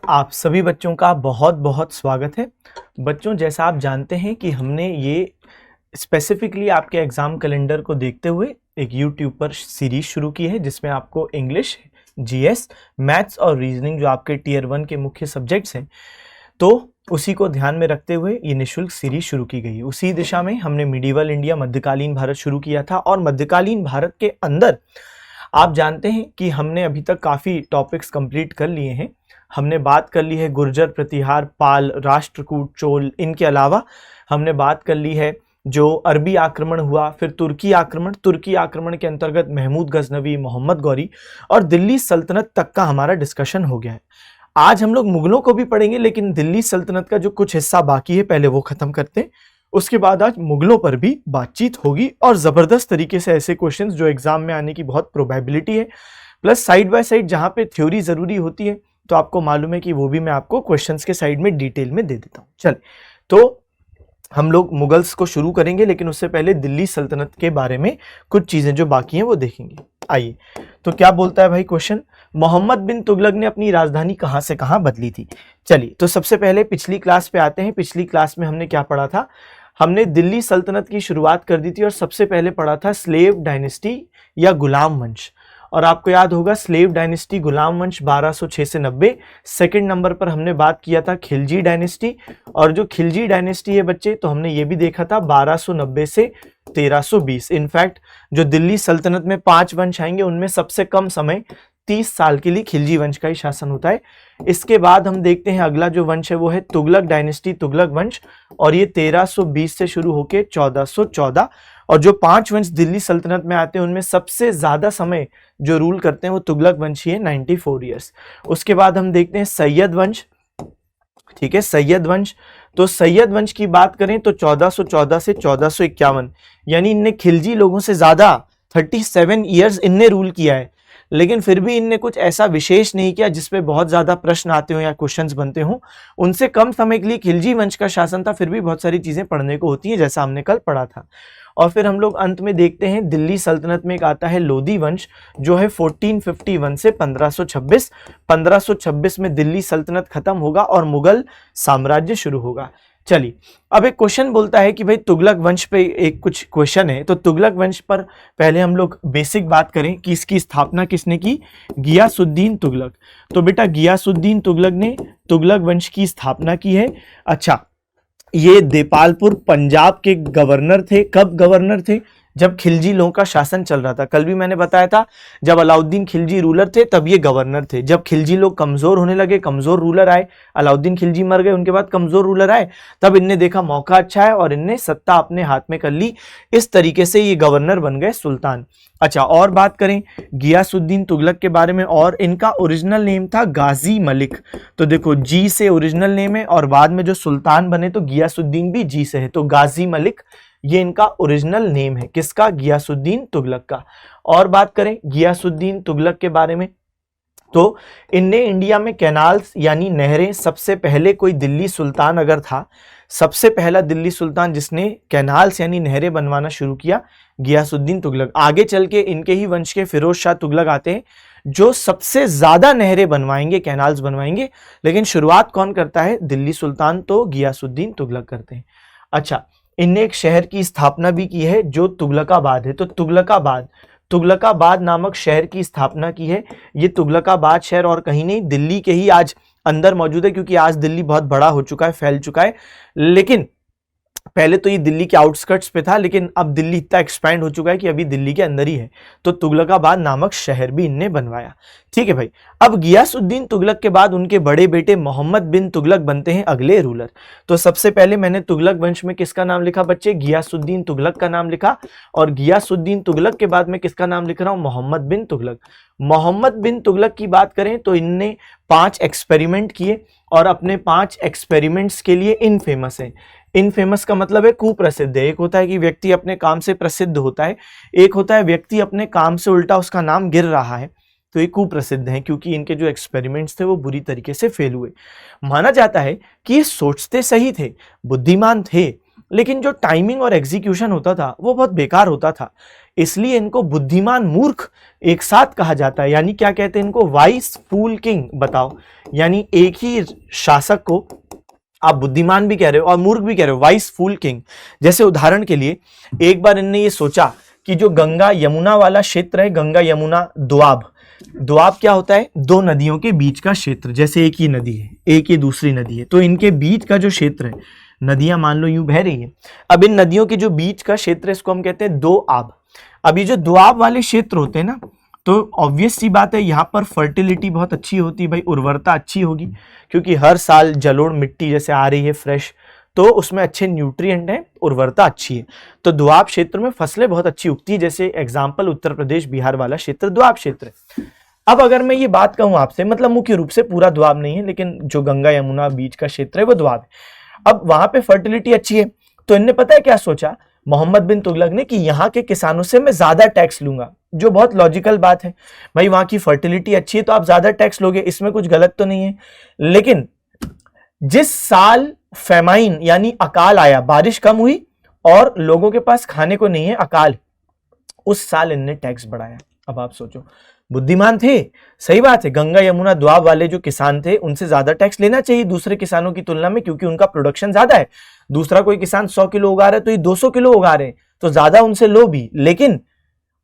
आप सभी बच्चों का बहुत बहुत स्वागत है। बच्चों, जैसा आप जानते हैं कि हमने ये स्पेसिफिकली आपके एग्ज़ाम कैलेंडर को देखते हुए एक यूट्यूब पर सीरीज शुरू की है जिसमें आपको इंग्लिश, जीएस, मैथ्स और रीजनिंग जो आपके टीयर 1 के मुख्य सब्जेक्ट्स हैं, तो उसी को ध्यान में रखते हुए ये निःशुल्क सीरीज शुरू की गई। उसी दिशा में हमने मिडीवल इंडिया, मध्यकालीन भारत शुरू किया था और मध्यकालीन भारत के अंदर आप जानते हैं कि हमने अभी तक काफ़ी टॉपिक्स कंप्लीट कर लिए हैं। हमने बात कर ली है गुर्जर, प्रतिहार, पाल, राष्ट्रकूट, चोल। इनके अलावा हमने बात कर ली है जो अरबी आक्रमण हुआ, फिर तुर्की आक्रमण के अंतर्गत महमूद गजनवी, मोहम्मद गौरी और दिल्ली सल्तनत तक का हमारा डिस्कशन हो गया है। आज हम लोग मुगलों को भी पढ़ेंगे, लेकिन दिल्ली सल्तनत का जो कुछ हिस्सा बाकी है पहले वो खत्म करते हैं। उसके बाद आज मुगलों पर भी बातचीत होगी और जबरदस्त तरीके से ऐसे क्वेश्चंस जो एग्जाम में आने की बहुत प्रोबेबिलिटी है, प्लस साइड बाय साइड जहां पे थ्योरी जरूरी होती है तो आपको मालूम है कि वो भी मैं आपको क्वेश्चंस के साइड में डिटेल में दे देता हूं। चल, तो हम लोग मुगल्स को शुरू करेंगे, लेकिन उससे पहले दिल्ली सल्तनत के बारे में कुछ चीजें जो बाकी हैं वो देखेंगे। आइए, तो क्या बोलता है भाई क्वेश्चन, मोहम्मद बिन तुगलक ने अपनी राजधानी कहां से कहां बदली थी। चलिए, तो सबसे पहले पिछली क्लास पे आते हैं। पिछली क्लास में हमने क्या पढ़ा था, हमने दिल्ली सल्तनत की शुरुआत कर दी थी और सबसे पहले पढ़ा था स्लेव डायनेस्टी या गुलाम वंश। और आपको याद होगा स्लेव डायनेस्टी, गुलाम वंश 1206 से 90। सेकंड नंबर पर हमने बात किया था खिलजी डायनेस्टी, और जो खिलजी डायनेस्टी है बच्चे, तो हमने ये भी देखा था 1290 से 1320। इनफैक्ट जो दिल्ली सल्तनत में 5 वंश आएंगे उनमें सबसे कम समय 30 साल के लिए खिलजी वंश का ही शासन होता है। इसके बाद हम देखते हैं अगला जो वंश है वो है तुगलक डायनेस्टी, तुगलक वंश, और ये 1320 से शुरू होकर 1414। और जो 5 वंश दिल्ली सल्तनत में आते हैं उनमें सबसे ज्यादा समय जो रूल करते हैं वो तुगलक वंशी है, 94 ईयर्स। उसके बाद हम देखते हैं सैयद वंश। ठीक है, सैयद वंश, तो सैयद वंश की बात करें तो 1414 से 1451, यानी इनने खिलजी लोगों से ज्यादा 37 ईयर्स इनने रूल किया है। लेकिन फिर भी इनने कुछ ऐसा विशेष नहीं किया जिसपे बहुत ज्यादा प्रश्न आते हो या क्वेश्चंस बनते हो। उनसे कम समय के लिए खिलजी वंश का शासन था, फिर भी बहुत सारी चीजें पढ़ने को होती हैं जैसा हमने कल पढ़ा था। और फिर हम लोग अंत में देखते हैं दिल्ली सल्तनत में एक आता है लोधी वंश जो है 1451 से 1526। 1526 में दिल्ली सल्तनत खत्म होगा और मुगल साम्राज्य शुरू होगा। चलिए, अब एक क्वेश्चन बोलता है कि भाई तुगलक वंश पे एक कुछ क्वेश्चन है, तो तुगलक वंश पर पहले हम लोग बेसिक बात करें कि इसकी स्थापना किसने की, गियासुद्दीन तुगलक। तो बेटा गियासुद्दीन तुगलक ने तुगलक वंश की स्थापना की है। अच्छा, ये देपालपुर पंजाब के गवर्नर थे। कब गवर्नर थे, जब खिलजी लोगों का शासन चल रहा था। कल भी मैंने बताया था जब अलाउद्दीन खिलजी रूलर थे तब ये गवर्नर थे। जब खिलजी लोग कमजोर होने लगे, कमजोर रूलर आए, अलाउद्दीन खिलजी मर गए, उनके बाद कमजोर रूलर आए, तब इनने देखा मौका अच्छा है और इनने सत्ता अपने हाथ में कर ली। इस तरीके से ये गवर्नर बन गए सुल्तान। अच्छा, और बात करें गियासुद्दीन तुगलक के बारे में, और इनका ओरिजिनल नेम था गाजी मलिक। तो देखो, जी से ओरिजिनल नेम है और बाद में जो सुल्तान बने तो गियासुद्दीन भी जी से है, तो गाजी मलिक ये इनका ओरिजिनल नेम है। किसका, गियासुद्दीन तुगलक का। और बात करें गियासुद्दीन तुगलक के बारे में, तो इनने इंडिया में कैनाल्स यानी नहरें, सबसे पहले कोई दिल्ली सुल्तान अगर था, सबसे पहला दिल्ली सुल्तान जिसने कैनाल्स यानी नहरें बनवाना शुरू किया, गियासुद्दीन तुगलक। आगे चल के इनके ही वंश के फिरोज शाह तुगलक आते हैं जो सबसे ज्यादा नहरें बनवाएंगे, कैनाल्स बनवाएंगे। लेकिन शुरुआत कौन करता है, दिल्ली सुल्तान, तो गियासुद्दीन तुगलक करते हैं। अच्छा, इनने एक शहर की स्थापना भी की है जो तुगलकाबाद है। तो तुगलकाबाद नामक शहर की स्थापना की है। ये तुगलकाबाद शहर और कहीं नहीं, दिल्ली के ही आज अंदर मौजूद है, क्योंकि आज दिल्ली बहुत बड़ा हो चुका है, फैल चुका है। लेकिन पहले तो ये दिल्ली के आउटस्कर्ट्स पे था, लेकिन अब दिल्ली इतना एक्सपैंड हो चुका है कि अभी दिल्ली के अंदर ही है। तो तुगलकाबाद नामक शहर भी इनने बनवाया। ठीक है भाई। अब गियासुद्दीन तुगलक के बाद उनके बड़े बेटे मोहम्मद बिन तुगलक बनते हैं अगले रूलर। तो सबसे पहले मैंने तुगलक वंश में किसका नाम लिखा बच्चे, गियासुद्दीन तुगलक का नाम लिखा। और गियासुद्दीन तुगलक के बाद में किसका नाम लिख रहा हूं, मोहम्मद बिन तुगलक। मोहम्मद बिन तुगलक की बात करें तो इनने 5 एक्सपेरिमेंट किए और अपने 5 एक्सपेरिमेंट्स के लिए इनफेमस है। इनफेमस का मतलब है कुप्रसिद्ध है। एक होता है कि व्यक्ति अपने काम से प्रसिद्ध होता है, एक होता है व्यक्ति अपने काम से उल्टा उसका नाम गिर रहा है। तो ये कुप्रसिद्ध हैं क्योंकि इनके जो एक्सपेरिमेंट्स थे वो बुरी तरीके से फेल हुए। माना जाता है कि ये सोचते सही थे, बुद्धिमान थे, लेकिन जो टाइमिंग और एग्जीक्यूशन होता था वो बहुत बेकार होता था, इसलिए इनको बुद्धिमान मूर्ख एक साथ कहा जाता है। यानी क्या कहते हैं इनको, वाइस फूल किंग। बताओ, यानी एक ही शासक को आप बुद्धिमान भी कह रहे हो और मूर्ख भी कह रहे हो, वाइस फूल किंग। जैसे उदाहरण के लिए एक बार इनने ये सोचा कि जो गंगा यमुना वाला क्षेत्र है, गंगा यमुना दोआब, दोआब क्या होता है, दो नदियों के बीच का क्षेत्र। जैसे एक ही नदी है, एक ही दूसरी नदी है, तो इनके बीच का जो क्षेत्र है, नदियां मान लो यूं बह रही है, अब इन नदियों के जो बीच का क्षेत्र है इसको हम कहते हैं दो आब। अब ये जो दोआब वाले क्षेत्र होते हैं ना, तो ऑब्वियस सी बात है यहाँ पर फर्टिलिटी बहुत अच्छी होती है भाई, उर्वरता अच्छी होगी, क्योंकि हर साल जलोढ़ मिट्टी जैसे आ रही है फ्रेश, तो उसमें अच्छे न्यूट्रिएंट हैं, उर्वरता अच्छी है, तो दोआब क्षेत्र में फसलें बहुत अच्छी उगती है। जैसे एग्जाम्पल उत्तर प्रदेश बिहार वाला क्षेत्र दोआब क्षेत्र है। अब अगर मैं ये बात कहूं आपसे, मतलब मुख्य रूप से पूरा दोआब नहीं है, लेकिन जो गंगा यमुना बीच का क्षेत्र है वो दोआब है। अब वहां पे फर्टिलिटी अच्छी है, तो इनने पता है क्या सोचा, मोहम्मद बिन तुगलक ने, कि यहाँ के किसानों से मैं ज्यादा टैक्स लूंगा, जो बहुत लॉजिकल बात है भाई, वहां की फर्टिलिटी अच्छी है तो आप ज्यादा टैक्स लोगे, इसमें कुछ गलत तो नहीं है। लेकिन जिस साल फेमाइन यानी अकाल आया, बारिश कम हुई और लोगों के पास खाने को नहीं है, अकाल, उस साल इनने टैक्स बढ़ाया। अब आप सोचो, बुद्धिमान थे, सही बात है, गंगा यमुना दोआब वाले जो किसान थे उनसे ज्यादा टैक्स लेना चाहिए दूसरे किसानों की तुलना में, क्योंकि उनका प्रोडक्शन ज्यादा है। दूसरा कोई किसान 100 किलो उगा रहा है तो ये 200 किलो उगा रहे हैं, तो ज्यादा उनसे लो भी। लेकिन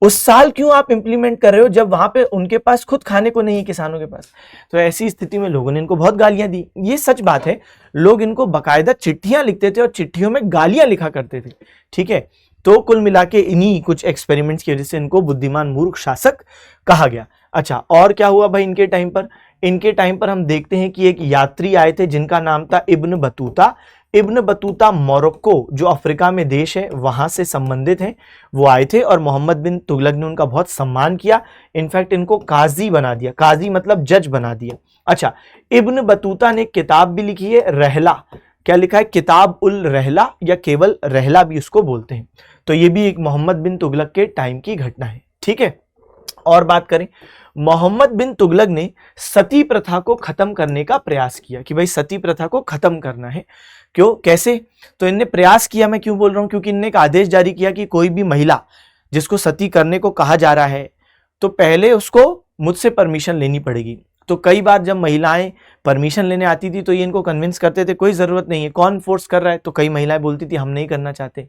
उस साल क्यों आप इंप्लीमेंट कर रहे हो जब वहां पे उनके पास खुद खाने को नहीं है, किसानों के पास। तो ऐसी स्थिति में लोगों ने इनको बहुत गालियां दी। ये सच बात है, लोग इनको बाकायदा चिट्ठियां लिखते थे और चिट्ठियों में गालियां लिखा करते थे, ठीक है। तो कुल मिला के इन्हीं कुछ एक्सपेरिमेंट्स की वजह से इनको बुद्धिमान मूर्ख शासक कहा गया। अच्छा, और क्या हुआ भाई इनके टाइम पर, इनके टाइम पर हम देखते हैं कि एक यात्री आए थे जिनका नाम था Ibn Battuta. Ibn Battuta Morocco जो अफ्रीका में देश है वहां से संबंधित हैं, वो आए थे और मोहम्मद बिन तुगलक ने उनका बहुत सम्मान किया। इनफैक्ट इनको काजी बना दिया, काजी मतलब जज बना दिया। अच्छा, इब्न बतूता ने किताब भी लिखी है, रहला, क्या लिखा है, किताब उल रहला, या केवल रहला भी उसको बोलते हैं। तो ये भी एक मोहम्मद बिन तुगलक के टाइम की घटना है, ठीक है। और बात करें, मोहम्मद बिन तुगलक ने सती प्रथा को खत्म करने का प्रयास किया कि भाई सती प्रथा को खत्म करना है। क्यों, कैसे, तो इनने प्रयास किया, मैं क्यों बोल रहा हूं, क्योंकि इनने एक आदेश जारी किया कि कोई भी महिला जिसको सती करने को कहा जा रहा है तो पहले उसको मुझसे परमिशन लेनी पड़ेगी। तो कई बार जब महिलाएं परमिशन लेने आती थी तो ये इनको कन्विंस करते थे कोई जरूरत नहीं है, कौन फोर्स कर रहा है, तो कई महिलाएं बोलती थी हम नहीं करना चाहते,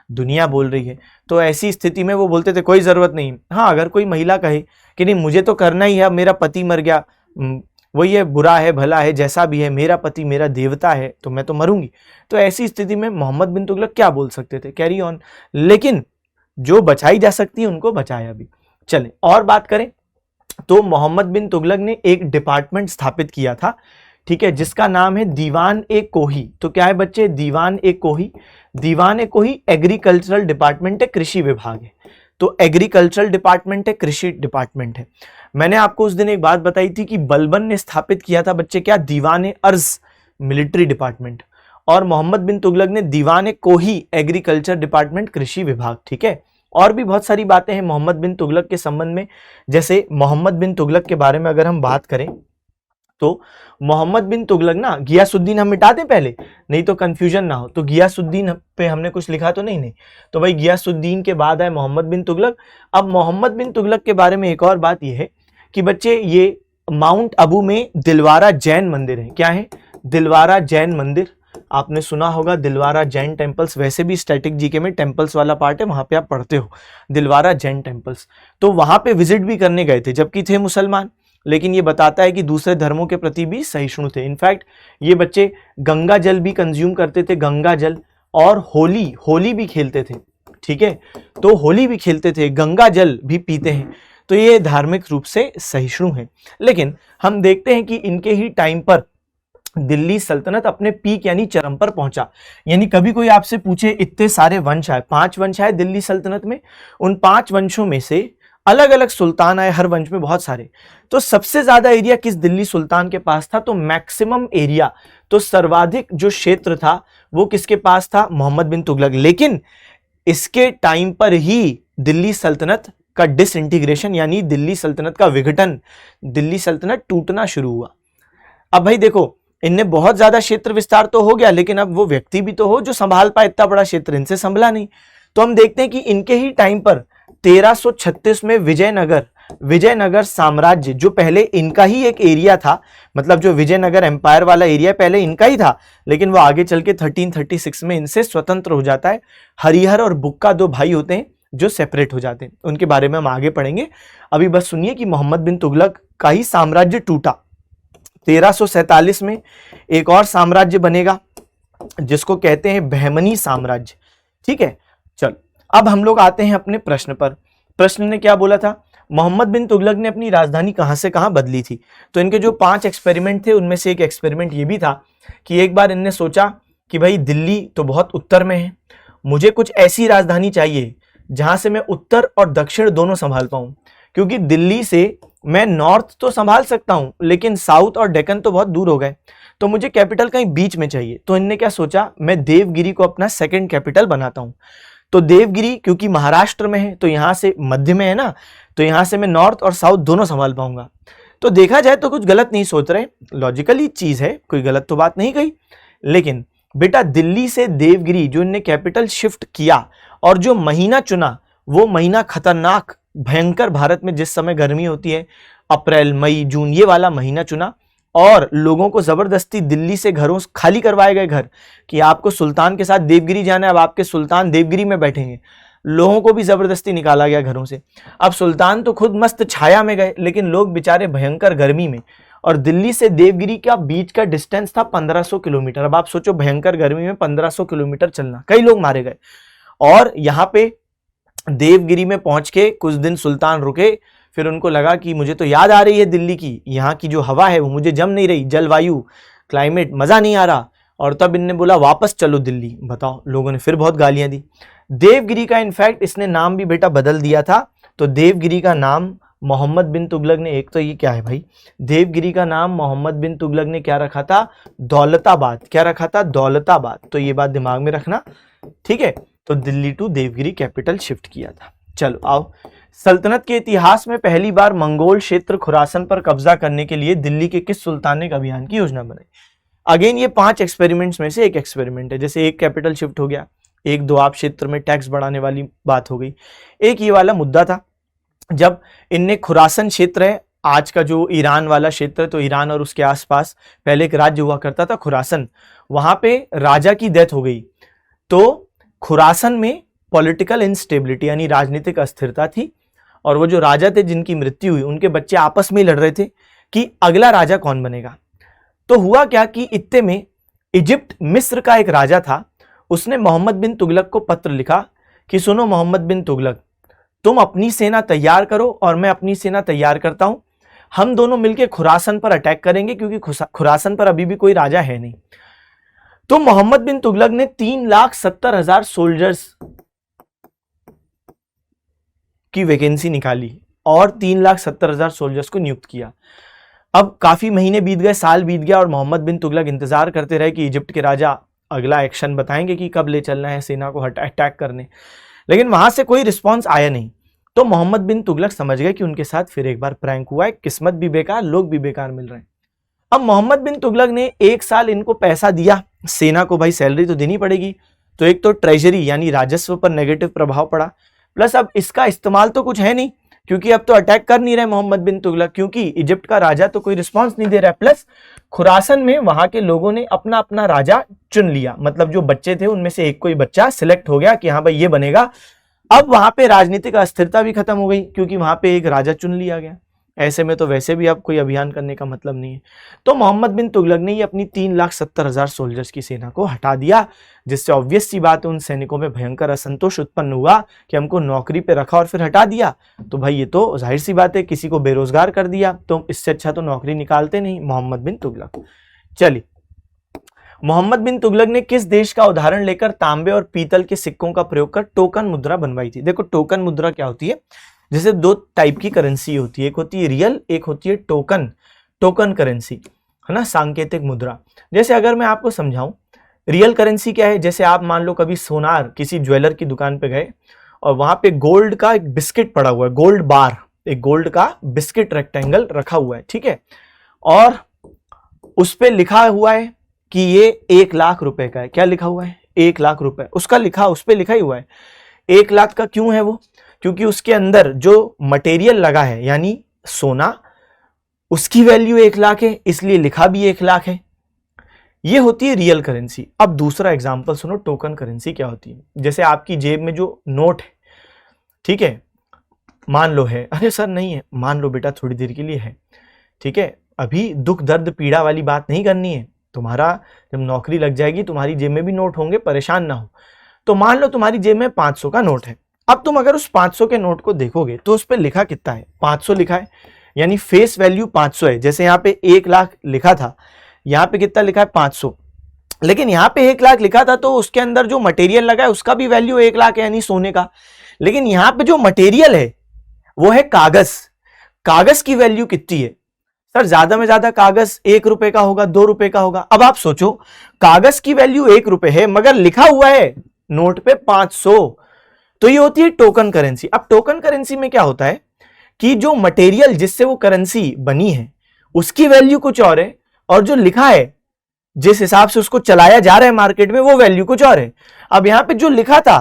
दुनिया बोल रही है। तो ऐसी स्थिति में वो बोलते थे कोई जरूरत नहीं। हाँ, अगर कोई महिला कहे कि नहीं मुझे तो करना ही है, मेरा पति मर गया, वो ये बुरा है भला है जैसा भी है, मेरा पति मेरा देवता है, तो मैं तो मरूंगी, तो ऐसी स्थिति में मोहम्मद बिन तुगलक क्या बोल सकते थे, कैरी ऑन। लेकिन जो बचाई जा सकती है उनको बचाया भी। चले और बात करें, तो मोहम्मद बिन तुगलक ने एक डिपार्टमेंट स्थापित किया था, ठीक है, जिसका नाम है दीवान ए कोही। तो क्या है बच्चे, दीवान ए कोही। दीवान ए कोही एग्रीकल्चरल डिपार्टमेंट है, कृषि विभाग है। तो एग्रीकल्चरल डिपार्टमेंट है, कृषि डिपार्टमेंट है। मैंने आपको उस दिन एक बात बताई थी कि बलबन ने स्थापित किया था बच्चे क्या, दीवान ए अर्ज मिलिट्री डिपार्टमेंट, और मोहम्मद बिन तुगलक ने दीवान ए कोही एग्रीकल्चर डिपार्टमेंट, कृषि विभाग, ठीक है। और भी बहुत सारी बातें हैं मोहम्मद बिन तुगलक के संबंध में। जैसे मोहम्मद बिन तुगलक के बारे में अगर हम बात करें तो मोहम्मद बिन तुगलक ना, गियासुद्दीन हम मिटा दें पहले, नहीं तो कंफ्यूजन ना हो, तो गियासुद्दीन पे हमने कुछ लिखा तो नहीं, तो भाई गियासुद्दीन के बाद है मोहम्मद बिन तुगलक। अब मोहम्मद बिन तुगलक के बारे में एक और बात यह है कि बच्चे ये माउंट अबू में दिलवारा जैन मंदिर है, क्या है, दिलवारा जैन मंदिर, आपने सुना होगा दिलवारा जैन टेम्पल्स, वैसे भी स्टैटिक जीके में टेम्पल्स वाला पार्ट है, वहां पे आप पढ़ते हो दिलवारा जैन टेम्पल्स। तो वहां पे विजिट भी करने गए थे, जबकि थे मुसलमान, लेकिन ये बताता है कि दूसरे धर्मों के प्रति भी सहिष्णु थे। इनफैक्ट ये बच्चे गंगा जल भी कंज्यूम करते थे, गंगा जल, और होली भी खेलते थे, ठीक है, तो होली भी खेलते थे, गंगा जल भी पीते हैं, तो ये धार्मिक रूप से सहिष्णु हैं। लेकिन हम देखते हैं कि इनके ही टाइम पर दिल्ली सल्तनत अपने पीक यानी चरम पर पहुंचा। यानी कभी कोई आपसे पूछे इतने सारे वंश आए, 5 वंश आए दिल्ली सल्तनत में, उन 5 वंशों में से अलग अलग सुल्तान आए, हर वंश में बहुत सारे, तो सबसे ज्यादा एरिया किस दिल्ली सुल्तान के पास था, तो मैक्सिमम एरिया, तो सर्वाधिक जो क्षेत्र था वो किसके पास था, मोहम्मद बिन तुगलक। लेकिन इसके टाइम पर ही दिल्ली सल्तनत का डिसइंटीग्रेशन यानी दिल्ली सल्तनत का विघटन, दिल्ली सल्तनत टूटना शुरू हुआ। अब भाई देखो, इनने बहुत ज्यादा क्षेत्र विस्तार तो हो गया, लेकिन अब वो व्यक्ति भी तो हो जो संभाल पाए इतना बड़ा क्षेत्र, इनसे संभला नहीं। तो हम देखते हैं कि इनके ही टाइम पर 1336 में विजयनगर साम्राज्य, जो पहले इनका ही एक एरिया था, मतलब जो विजयनगर एम्पायर वाला एरिया पहले इनका ही था, लेकिन वो आगे चल के 1336 में इनसे स्वतंत्र हो जाता है। हरिहर और बुक्का दो भाई होते हैं जो सेपरेट हो जाते हैं, उनके बारे में हम आगे पढ़ेंगे। अभी बस सुनिए कि मोहम्मद बिन तुगलक का ही साम्राज्य टूटा। 1347 में एक और साम्राज्य बनेगा जिसको कहते हैं बहमनी साम्राज्य। ठीक है, चल अब हम लोग आते हैं अपने प्रश्न पर। प्रश्न ने क्या बोला था, मोहम्मद बिन तुगलक ने अपनी राजधानी कहां से कहां बदली थी। तो इनके जो 5 एक्सपेरिमेंट थे उनमें से एक एक्सपेरिमेंट ये भी था कि एक बार इनने सोचा कि भाई दिल्ली तो बहुत उत्तर में है, मुझे कुछ ऐसी राजधानी चाहिए जहां से मैं उत्तर और दक्षिण दोनों संभाल पाऊं, क्योंकि दिल्ली से मैं नॉर्थ तो संभाल सकता हूं लेकिन साउथ और डेक्कन तो बहुत दूर हो गए, तो मुझे कैपिटल कहीं बीच में चाहिए। तो इनने क्या सोचा, मैं देवगिरी को अपना सेकंड कैपिटल बनाता हूं। तो देवगिरी क्योंकि महाराष्ट्र में है तो यहां से मध्य में है ना, तो यहां से मैं नॉर्थ और साउथ दोनों संभाल पाऊंगा। तो देखा जाए तो कुछ गलत नहीं सोच रहे, लॉजिकली चीज है, कोई गलत तो बात नहीं कही। लेकिन बेटा दिल्ली से देवगिरी जो इनने कैपिटल शिफ्ट किया और जो महीना चुना वो महीना खतरनाक भयंकर, भारत में जिस समय गर्मी होती है, अप्रैल मई जून, ये वाला महीना चुना और लोगों को जबरदस्ती दिल्ली से घरों खाली करवाए गए घर कि आपको सुल्तान के साथ देवगिरी जाना है, अब आपके सुल्तान देवगिरी में बैठेंगे। लोगों को भी जबरदस्ती निकाला गया घरों से। अब सुल्तान तो खुद मस्त छाया में गए, लेकिन लोग बेचारे भयंकर गर्मी में। और दिल्ली से देवगिरी का बीच का डिस्टेंस था 1500 किलोमीटर। अब आप सोचो भयंकर गर्मी में 1500 किलोमीटर चलना, कई लोग मारे गए। और यहाँ पे देवगिरी में पहुंच के कुछ दिन सुल्तान रुके, फिर उनको लगा कि मुझे तो याद आ रही है दिल्ली की, यहाँ की जो हवा है वो मुझे जम नहीं रही, जलवायु क्लाइमेट मजा नहीं आ रहा। और तब इनने बोला वापस चलो दिल्ली। बताओ, लोगों ने फिर बहुत गालियां दी। देवगिरी का इनफैक्ट इसने नाम भी बेटा बदल दिया था। तो देवगिरी का नाम मोहम्मद बिन तुगलक ने, एक तो ये क्या है भाई, देवगिरी का नाम मोहम्मद बिन तुगलक ने क्या रखा था, दौलताबाद। क्या रखा था, दौलताबाद। तो ये बात दिमाग में रखना, ठीक है। तो Delhi to Devagiri capital shift किया था। चलो आओ, सल्तनत के इतिहास में पहली बार मंगोल क्षेत्र खुरासन पर कब्जा करने के लिए दिल्ली के किस सुल्तान ने अभियान की योजना बनाई। अगेन ये 5 एक्सपेरिमेंट्स में से एक एक्सपेरिमेंट है। जैसे एक कैपिटल शिफ्ट हो गया, एक दोआब क्षेत्र में टैक्स बढ़ाने वाली बात हो गई, एक ये वाला मुद्दा था जब इनने खुरासन क्षेत्र है, आज का जो ईरान वाला क्षेत्र, तो ईरान और उसके आसपास पहले एक राज्य हुआ करता था खुरासन, वहां पे राजा की डेथ हो गई। तो खुरासन में पॉलिटिकल इंस्टेबिलिटी यानी राजनीतिक अस्थिरता थी, और वो जो राजा थे जिनकी मृत्यु हुई उनके बच्चे आपस में लड़ रहे थे कि अगला राजा कौन बनेगा। तो हुआ क्या कि इत्ते में इजिप्ट मिस्र का एक राजा था, उसने मोहम्मद बिन तुगलक को पत्र लिखा कि सुनो मोहम्मद बिन तुगलक, तुम अपनी सेना तैयार करो और मैं अपनी सेना तैयार करता हूं, हम दोनों मिलकर खुरासन पर अटैक करेंगे क्योंकि खुरासन पर अभी भी कोई राजा है नहीं। तो मोहम्मद बिन तुगलक ने 3,70,000 सोल्जर्स की वैकेंसी निकाली और 3,70,000 सोल्जर्स को नियुक्त किया। अब काफी महीने बीत गए, साल बीत गया, और मोहम्मद बिन तुगलक इंतजार करते रहे कि इजिप्ट के राजा अगला एक्शन बताएंगे कि कब ले चलना है सेना को अटैक करने, लेकिन वहां से कोई रिस्पांस आया नहीं। तो मोहम्मद बिन तुगलक समझ गए कि उनके साथ फिर एक बार प्रैंक हुआ है, किस्मत भी बेकार, लोग भी बेकार मिल रहे हैं। अब मोहम्मद बिन तुगलक ने 1 साल इनको पैसा दिया, सेना को भाई सैलरी तो देनी पड़ेगी, तो एक तो ट्रेजरी यानी राजस्व पर नेगेटिव प्रभाव पड़ा, प्लस अब इसका इस्तेमाल तो कुछ है नहीं क्योंकि अब तो अटैक कर नहीं रहे मोहम्मद बिन तुगलक, क्योंकि इजिप्ट का राजा तो कोई रिस्पांस नहीं दे रहा है, प्लस खुरासन में वहां के लोगों ने अपना अपना राजा चुन लिया, मतलब जो बच्चे थे उनमें से एक कोई बच्चा सिलेक्ट हो गया कि हाँ भाई ये बनेगा। अब वहां पे राजनीतिक अस्थिरता भी खत्म हो गई क्योंकि वहां पे एक राजा चुन लिया गया। ऐसे में तो वैसे भी अब कोई अभियान करने का मतलब नहीं है। तो मोहम्मद बिन तुगलक ने ये अपनी 3,70,000 सोल्जर्स की सेना को हटा दिया, जिससे ऑब्वियस सी बात है उन सैनिकों में भयंकर असंतोष उत्पन्न हुआ कि हमको नौकरी पे रखा और फिर हटा दिया। तो भाई ये तो जाहिर सी बात है, किसी को बेरोजगार कर दिया, तो इससे अच्छा तो नौकरी निकालते नहीं मोहम्मद बिन तुगलक। चलिए, मोहम्मद बिन तुगलक ने किस देश का उदाहरण लेकर तांबे और पीतल के सिक्कों का प्रयोग कर टोकन मुद्रा बनवाई थी। देखो टोकन मुद्रा क्या होती है, जैसे 2 टाइप की करेंसी होती है, एक होती है रियल, एक होती है टोकन करेंसी, है ना, सांकेतिक मुद्रा। जैसे अगर मैं आपको समझाऊं रियल करेंसी क्या है, जैसे आप मान लो कभी सोनार किसी ज्वेलर की दुकान पे गए और वहां पे गोल्ड का एक बिस्किट पड़ा हुआ है, गोल्ड बार, एक गोल्ड का बिस्किट रेक्टेंगल रखा हुआ है, ठीक है, और उस पे लिखा हुआ है कि ये 1,00,000 रुपए का है। क्या लिखा हुआ है? 1,00,000 रुपए उसका लिखा, उस पे लिखा ही हुआ है। 1,00,000 का क्यों है वो? क्योंकि उसके अंदर जो मटेरियल लगा है यानी सोना, उसकी वैल्यू 1,00,000 है, इसलिए लिखा भी 1,00,000 है। ये होती है रियल करेंसी। अब दूसरा एग्जांपल सुनो, टोकन करेंसी क्या होती है। जैसे आपकी जेब में जो नोट है, ठीक है, मान लो है, अरे सर नहीं है, मान लो बेटा थोड़ी देर के लिए है, ठीक है, अभी दुख दर्द पीड़ा वाली बात नहीं करनी है। तुम्हारा जब नौकरी लग जाएगी तुम्हारी जेब में भी नोट होंगे, परेशान ना हो। तो मान लो तुम्हारी जेब में 500 का नोट है। अब तुम अगर उस 500 के नोट को देखोगे तो उस पर लिखा कितना है? 500 लिखा है, यानी फेस वैल्यू 500 है। जैसे यहाँ पे 1,00,000 लिखा था, यहाँ पे कितना लिखा है? 500। लेकिन यहाँ पे 1,00,000 लिखा था तो उसके अंदर जो मटेरियल लगा है उसका भी वैल्यू 1,00,000 है, यानी सोने का। लेकिन यहाँ पे जो मटेरियल है वो है कागज। कागज की वैल्यू कितनी है? सर ज्यादा में ज्यादा कागज 1 रुपए का होगा, 2 रुपए का होगा। अब आप सोचो, कागज की वैल्यू 1 रुपए है मगर लिखा हुआ है नोट पे 500, तो ये होती है टोकन करेंसी। अब टोकन करेंसी में क्या होता है कि जो मटेरियल जिससे वो करेंसी बनी है उसकी वैल्यू कुछ और है, और जो लिखा है जिस हिसाब से उसको चलाया जा रहा है मार्केट में वो वैल्यू कुछ और है। अब यहां पे जो लिखा था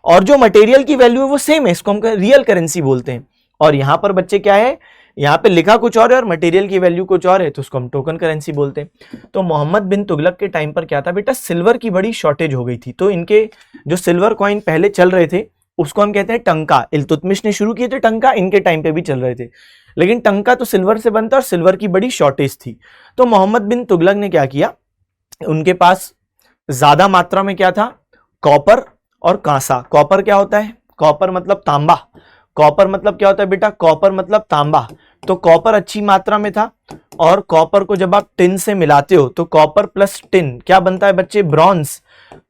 और जो मटेरियल की वैल्यू है वो सेम है, इसको हम रियल करेंसी बोलते हैं। और यहां पर बच्चे क्या है, यहां पे लिखा कुछ और है और मटेरियल की वैल्यू कुछ और है, तो उसको हम टोकन करेंसी बोलते हैं। तो मोहम्मद बिन तुगलक के टाइम पर क्या था बेटा, सिल्वर की बड़ी शॉर्टेज हो गई थी। तो इनके जो सिल्वर कॉइन पहले चल रहे थे उसको हम कहते हैं टंका। इल्तुतमिश ने शुरू किए थे टंका, इनके टाइम पे भी चल रहे थे, लेकिन टंका तो सिल्वर से बनता और सिल्वर की बड़ी शॉर्टेज थी। तो मोहम्मद बिन तुगलक ने क्या किया, उनके पास ज्यादा मात्रा में क्या था, कॉपर और कांसा। कॉपर क्या होता है? कॉपर मतलब तांबा। कॉपर मतलब क्या होता है बेटा? कॉपर मतलब तांबा। तो कॉपर अच्छी मात्रा में था, और कॉपर को जब आप टिन से मिलाते हो तो कॉपर प्लस टिन क्या बनता है बच्चे? ब्रॉन्ज।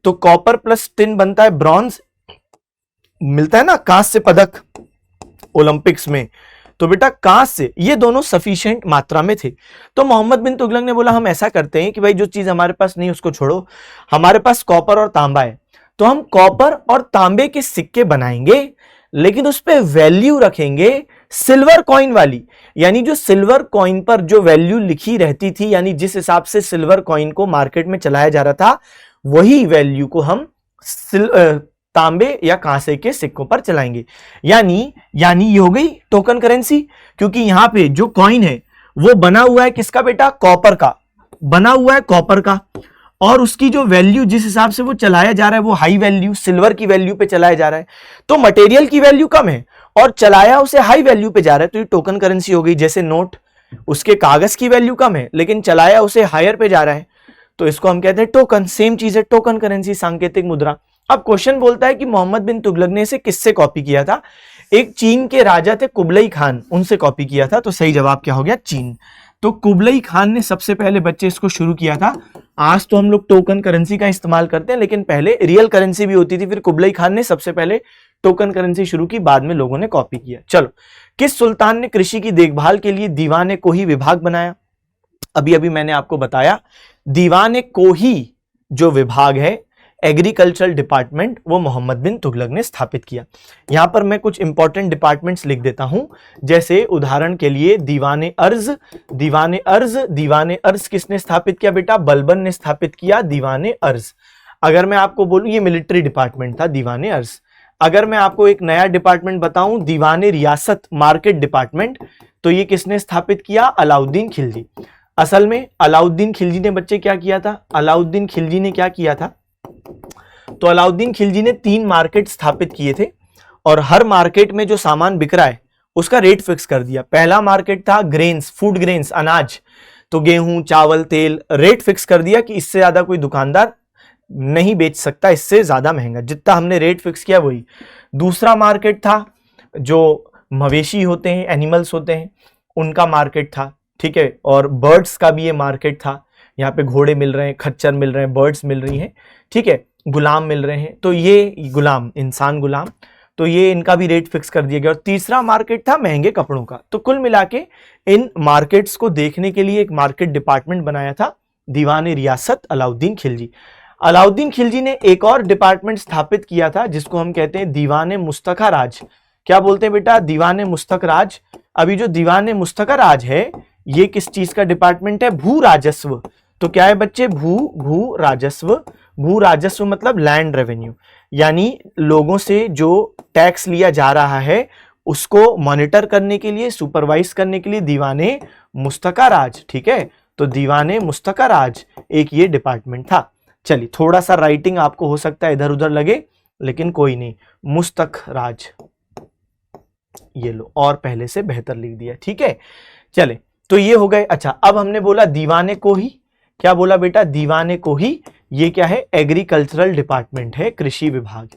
तो कॉपर प्लस टिन बनता है ब्रॉन्ज। मिलता है ना कांस्य से पदक ओलंपिक्स में, तो बेटा कांस्य से ये दोनों सफिशिएंट मात्रा में थे। तो मोहम्मद बिन तुगलक ने बोला हम ऐसा करते हैं कि भाई जो चीज हमारे पास नहीं उसको छोड़ो, हमारे पास कॉपर और तांबा है, तो हम कॉपर और तांबे के सिक्के बनाएंगे, लेकिन उस पे वैल्यू रखेंगे सिल्वर कॉइन वाली। यानी जो सिल्वर कॉइन पर जो वैल्यू लिखी रहती थी, यानी जिस हिसाब से सिल्वर कॉइन को मार्केट में चलाया जा रहा था, वही वैल्यू को हम तांबे या कांसे के सिक्कों पर चलाएंगे। यानी ये हो गई टोकन करेंसी, क्योंकि यहां पे जो कॉइन है वो बना हुआ है किसका बेटा? कॉपर का, बना हुआ है कॉपर का, और उसकी जो वैल्यू जिस हिसाब से वो चलाया जा रहा है वो हाई वैल्यू सिल्वर की वैल्यू पे चलाया जा रहा है। तो मटेरियल की वैल्यू कम है और चलाया उसे हाई वैल्यू पे जा रहा है, तो ये टोकन करेंसी हो गई। जैसे नोट, उसके कागज की वैल्यू कम है लेकिन चलाया उसे हायर पे जा रहा है, तो इसको हम कहते हैं टोकन। सेम चीज है टोकन करेंसी, सांकेतिक मुद्रा। अब क्वेश्चन बोलता है कि मोहम्मद बिन तुगलक ने इसे किससे कॉपी किया था? एक चीन के राजा थे कुबलई खान, उनसे कॉपी किया था। तो सही जवाब क्या हो गया? चीन। तो कुबलई खान ने सबसे पहले बच्चे इसको शुरू किया था। आज तो हम लोग टोकन करेंसी का इस्तेमाल करते हैं, लेकिन पहले रियल करेंसी भी होती थी। फिर कुबलई खान ने सबसे पहले टोकन करेंसी शुरू की, बाद में लोगों ने कॉपी किया। चलो, किस सुल्तान ने कृषि की देखभाल के लिए दीवाने कोही विभाग बनाया? अभी अभी मैंने आपको बताया, दीवाने कोही जो विभाग है एग्रीकल्चरल डिपार्टमेंट, वो मोहम्मद बिन तुगलक ने स्थापित किया। यहां पर मैं कुछ इंपॉर्टेंट डिपार्टमेंट्स लिख देता हूं, जैसे उदाहरण के लिए दीवाने अर्ज। दीवाने अर्ज किसने स्थापित किया बेटा? बलबन ने स्थापित किया दीवाने अर्ज। अगर मैं आपको बोलूं ये मिलिट्री डिपार्टमेंट था दीवाने अर्ज। अगर मैं आपको एक नया डिपार्टमेंट बताऊं दीवाने रियासत मार्केट डिपार्टमेंट, तो ये किसने स्थापित किया? अलाउद्दीन खिलजी। असल में अलाउद्दीन खिलजी ने बच्चे क्या किया था? अलाउद्दीन खिलजी ने क्या किया था? तो अलाउद्दीन खिलजी ने 3 मार्केट स्थापित किए थे, और हर मार्केट में जो सामान बिक रहा है उसका रेट फिक्स कर दिया। पहला मार्केट था ग्रेन्स, फूड ग्रेन्स, अनाज, तो गेहूं, चावल, तेल, रेट फिक्स कर दिया कि इससे ज्यादा कोई दुकानदार नहीं बेच सकता, इससे ज्यादा महंगा, जितना हमने रेट फिक्स किया वही। दूसरा मार्केट था जो मवेशी होते हैं, एनिमल्स होते हैं, उनका मार्केट था, ठीक है, और बर्ड्स का भी ये मार्केट था। यहाँ पे घोड़े मिल रहे हैं, खच्चर मिल रहे हैं, बर्ड्स मिल रही हैं, ठीक है, गुलाम मिल रहे हैं, तो ये गुलाम, इंसान गुलाम, तो ये इनका भी रेट फिक्स कर दिया गया। और तीसरा मार्केट था महंगे कपड़ों का। तो कुल मिला के इन मार्केट्स को देखने के लिए एक मार्केट डिपार्टमेंट बनाया था दीवाने रियासत अलाउद्दीन खिलजी। अलाउद्दीन खिलजी ने एक और डिपार्टमेंट स्थापित किया था जिसको हम कहते हैं दीवाने मुस्तका राज। क्या बोलते हैं बेटा? दीवाने मुस्तक राज। अभी जो दीवाने मुस्तका राज है ये किस चीज का डिपार्टमेंट है? भू राजस्व। तो क्या है बच्चे? भू राजस्व। भू राजस्व मतलब लैंड रेवेन्यू, यानी लोगों से जो टैक्स लिया जा रहा है उसको मॉनिटर करने के लिए, सुपरवाइज करने के लिए दीवाने मुस्तका राज। ठीक है, तो दीवाने मुस्तका राज एक ये डिपार्टमेंट था। चलिए, थोड़ा सा राइटिंग आपको हो सकता है इधर उधर लगे, लेकिन कोई नहीं, मुस्तक राज ये लो, और पहले से बेहतर लिख दिया। ठीक है, चले, तो ये हो गए। अच्छा, अब हमने बोला दीवाने को ही, क्या बोला बेटा? दीवाने को ही। ये क्या है? एग्रीकल्चरल डिपार्टमेंट है, कृषि विभाग।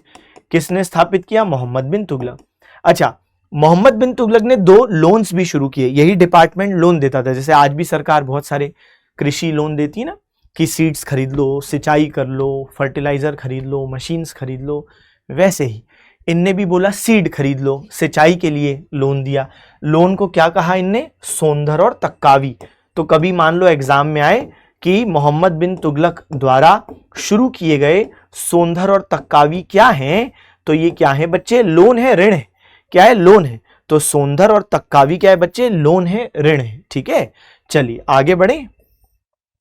किसने स्थापित किया? मोहम्मद बिन तुगलक। अच्छा, मोहम्मद बिन तुगलक ने 2 लोन्स भी शुरू किए। यही डिपार्टमेंट लोन देता था, जैसे आज भी सरकार बहुत सारे कृषि लोन देती है ना, कि सीड्स खरीद लो, सिंचाई कर लो, फर्टिलाइजर खरीद लो, मशीन्स खरीद लो, वैसे ही इनने भी बोला सीड खरीद लो, सिंचाई के लिए लोन दिया। लोन को क्या कहा इनने? सोंधर और तक्कावी। तो कभी मान लो एग्जाम में आए कि मोहम्मद बिन तुगलक द्वारा शुरू किए गए सोंधर और तक्कावी क्या हैं, तो ये क्या है बच्चे? लोन है, ऋण है। क्या है? लोन है। तो सोंधर और तक्कावी क्या है बच्चे? लोन है, ऋण है। ठीक है, चलिए आगे बढ़े।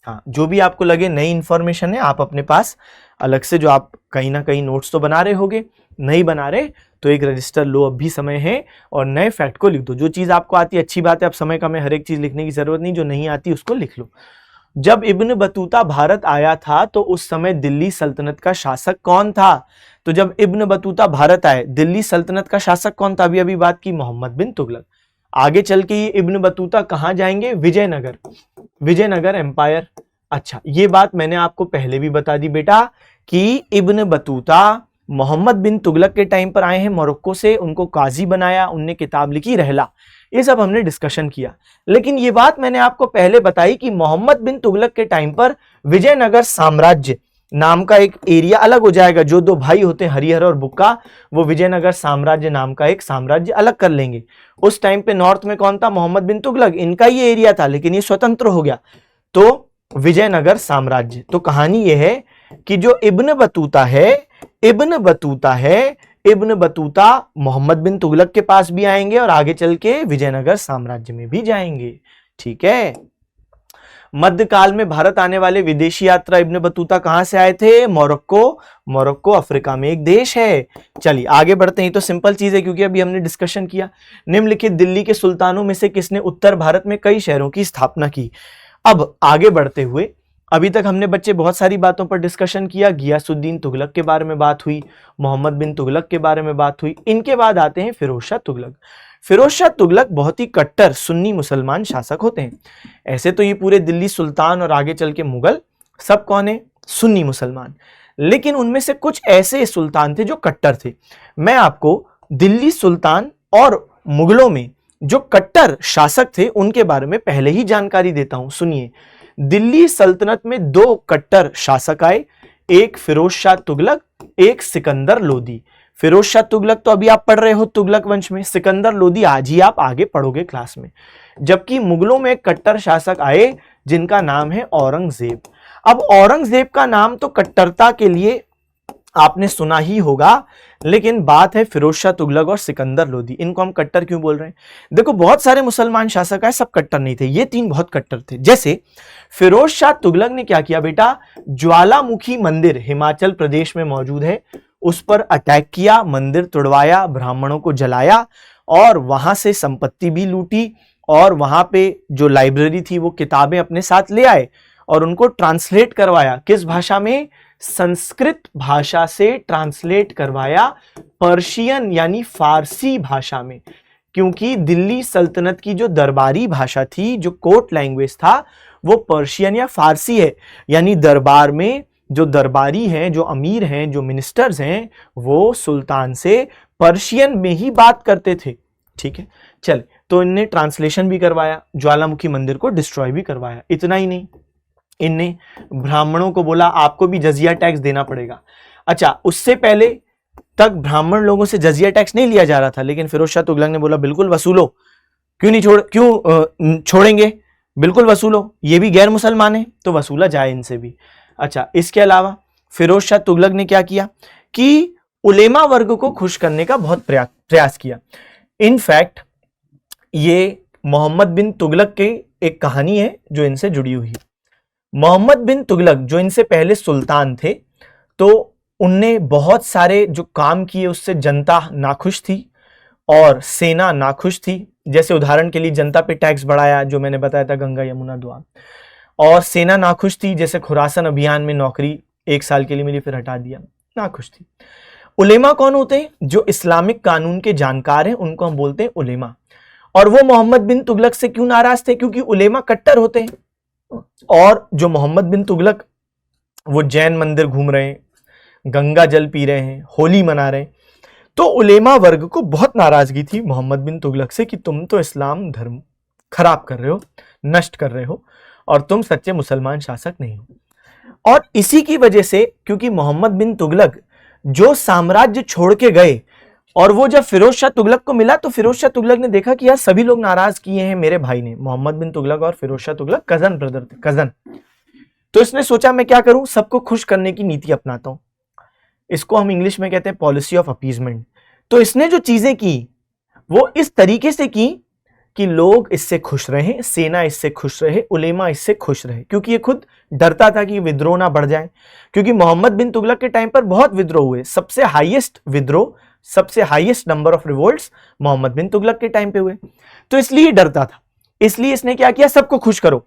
हाँ, जो भी आपको लगे नई इंफॉर्मेशन है, आप अपने पास अलग से, जो आप कहीं ना कहीं नोट्स तो बना रहे होगे, नहीं बना रहे तो एक रजिस्टर लो, अब भी समय है, और नए फैक्ट को लिख दो। जो चीज आपको आती है अच्छी बात है, अब समय का में हर एक चीज लिखने की जरूरत नहीं, जो नहीं आती उसको लिख लो। जब इब्न बतूता भारत आया था तो उस समय दिल्ली सल्तनत का शासक कौन था? तो जब इब्न बतूता भारत आए, दिल्ली सल्तनत का शासक कौन था? अभी बात की, मोहम्मद बिन तुगलक। आगे चल के ये इब्न बतूता कहां जाएंगे? विजयनगर, विजयनगर एम्पायर। अच्छा, ये बात मैंने आपको पहले भी बता दी बेटा कि इब्न बतूता मोहम्मद बिन तुगलक के टाइम पर आए हैं मोरक्को से, उनको काजी बनाया, उनने किताब लिखी रहला, ये सब हमने डिस्कशन किया। लेकिन ये बात मैंने आपको पहले बताई कि मोहम्मद बिन तुगलक के टाइम पर विजयनगर साम्राज्य नाम का एक एरिया अलग हो जाएगा। जो 2 भाई होते हैं हरिहर और बुक्का, वो विजयनगर साम्राज्य नाम का एक साम्राज्य अलग कर लेंगे। उस टाइम पे नॉर्थ में कौन था? मोहम्मद बिन तुगलक, इनका ये एरिया था, लेकिन ये स्वतंत्र हो गया, तो विजयनगर साम्राज्य। तो कहानी ये है कि जो इब्न बतूता है, इब्न बतूता मोहम्मद बिन तुगलक के पास भी आएंगे और आगे चल के विजयनगर साम्राज्य में भी जाएंगे। ठीक है, मध्यकाल में भारत आने वाले विदेशी यात्रा इब्न बतूता कहां से आए थे? मोरक्को। मोरक्को अफ्रीका में एक देश है। चलिए आगे बढ़ते हैं, तो सिंपल चीज है क्योंकि अभी हमने डिस्कशन किया। निम्नलिखित दिल्ली के सुल्तानों में से किसने उत्तर भारत में कई शहरों की स्थापना की? अब आगे बढ़ते हुए, अभी तक हमने बच्चे बहुत सारी बातों पर डिस्कशन किया। गियासुद्दीन तुगलक के बारे में बात हुई, मोहम्मद बिन तुगलक के बारे में बात हुई। इनके बाद आते हैं फिरोज शाह तुगलक। फिरोज शाह तुगलक बहुत ही कट्टर सुन्नी मुसलमान शासक होते हैं। ऐसे तो ये पूरे दिल्ली सुल्तान और आगे चल के मुगल सब कौन है? सुन्नी मुसलमान। लेकिन उनमें से कुछ ऐसे सुल्तान थे जो कट्टर थे। मैं आपको दिल्ली सुल्तान और मुगलों में जो कट्टर शासक थे उनके बारे में पहले ही जानकारी देता हूं, सुनिए। दिल्ली सल्तनत में 2 कट्टर शासक आए, एक फिरोज शाह तुगलक, एक सिकंदर लोदी। फिरोज शाह तुगलक तो अभी आप पढ़ रहे हो तुगलक वंश में, सिकंदर लोदी आज ही आप आगे पढ़ोगे क्लास में। जबकि मुगलों में एक कट्टर शासक आए जिनका नाम है औरंगजेब। अब औरंगजेब का नाम तो कट्टरता के लिए आपने सुना ही होगा, लेकिन बात है फिरोज शाह तुगलक और सिकंदर लोदी। इनको हम कट्टर क्यों बोल रहे हैं? देखो, बहुत सारे मुसलमान शासक आए, सब कट्टर नहीं थे, ये 3 बहुत कट्टर थे। जैसे फिरोज शाह तुगलक ने क्या किया बेटा? ज्वालामुखी मंदिर हिमाचल प्रदेश में मौजूद है, उस पर अटैक किया, मंदिर तोड़वाया, ब्राह्मणों को जलाया और वहां से संपत्ति भी लूटी, और वहां पे जो लाइब्रेरी थी वो किताबें अपने साथ ले आए और उनको ट्रांसलेट करवाया। किस भाषा में? संस्कृत भाषा से ट्रांसलेट करवाया पर्शियन यानी फारसी भाषा में, क्योंकि दिल्ली सल्तनत की जो दरबारी भाषा थी, जो कोर्ट लैंग्वेज था, वो पर्शियन या फारसी है। यानी दरबार में जो दरबारी हैं, जो अमीर हैं, जो मिनिस्टर्स हैं, वो सुल्तान से पर्शियन में ही बात करते थे। ठीक है, चल, तो इनने ट्रांसलेशन भी करवाया, ज्वालामुखी मंदिर को डिस्ट्रॉय भी करवाया। इतना ही नहीं, इनने ब्राह्मणों को बोला आपको भी जजिया टैक्स देना पड़ेगा। अच्छा, उससे पहले तक ब्राह्मण लोगों से जजिया टैक्स नहीं लिया जा रहा था, लेकिन फिरोज शाह तुगलक ने बोला बिल्कुल वसूलो, क्यों छोड़ेंगे, बिल्कुल वसूलो, ये भी गैर मुसलमान है तो वसूला जाए इनसे भी। अच्छा, इसके अलावा फिरोज शाह तुगलक ने क्या किया कि उलेमा वर्ग को खुश करने का बहुत प्रयास किया। इनफैक्ट ये मोहम्मद बिन तुगलक की एक कहानी है जो इनसे जुड़ी हुई है। मोहम्मद बिन तुगलक जो इनसे पहले सुल्तान थे, तो उनने बहुत सारे जो काम किए उससे जनता नाखुश थी और सेना नाखुश थी। जैसे उदाहरण के लिए जनता पे टैक्स बढ़ाया, जो मैंने बताया था गंगा यमुना दुआ, और सेना नाखुश थी। जैसे खुरासन अभियान में नौकरी 1 साल के लिए मिली फिर हटा दिया, नाखुश थी। उलेमा कौन होते हैं? जो इस्लामिक कानून के जानकार हैं उनको हम बोलते हैं उलेमा। और वो मोहम्मद बिन तुगलक से क्यों नाराज थे? क्योंकि उलेमा कट्टर होते हैं। और जो मोहम्मद बिन तुगलक वो जैन मंदिर घूम रहे हैं, गंगा जल पी रहे हैं, होली मना रहे हैं, तो उलेमा वर्ग को बहुत नाराजगी थी मोहम्मद बिन तुगलक से कि तुम तो इस्लाम धर्म खराब कर रहे हो, नष्ट कर रहे हो, और तुम सच्चे मुसलमान शासक नहीं हो। और इसी की वजह से, क्योंकि मोहम्मद बिन तुगलक जो साम्राज्य छोड़ के गए और वो जब फिरोज शाह तुगलक को मिला, तो फिरोज शाह तुगलक ने देखा कि यार सभी लोग नाराज किए हैं मेरे भाई ने। मोहम्मद बिन तुगलक और फिरोज शाह तुगलक कजन ब्रदर थे, कजन। तो इसने सोचा मैं क्या करूं, सबको खुश करने की नीति अपनाता हूं। इसको हम इंग्लिश में कहते हैं पॉलिसी ऑफ अपीजमेंट। तो इसने जो चीजें की वो इस तरीके से की कि लोग इससे खुश रहे, सेना इससे खुश रहे, उलेमा इससे खुश रहे, क्योंकि ये खुद डरता था कि विद्रोह ना बढ़ जाए। क्योंकि मोहम्मद बिन तुगलक के टाइम पर बहुत विद्रोह हुए, सबसे हाईएस्ट विद्रोह, सबसे highest number of revolts Mohammad bin Tughlaq के टाइम पे हुए। तो इसलिए डरता था, इसलिए इसने क्या किया, सबको खुश करो।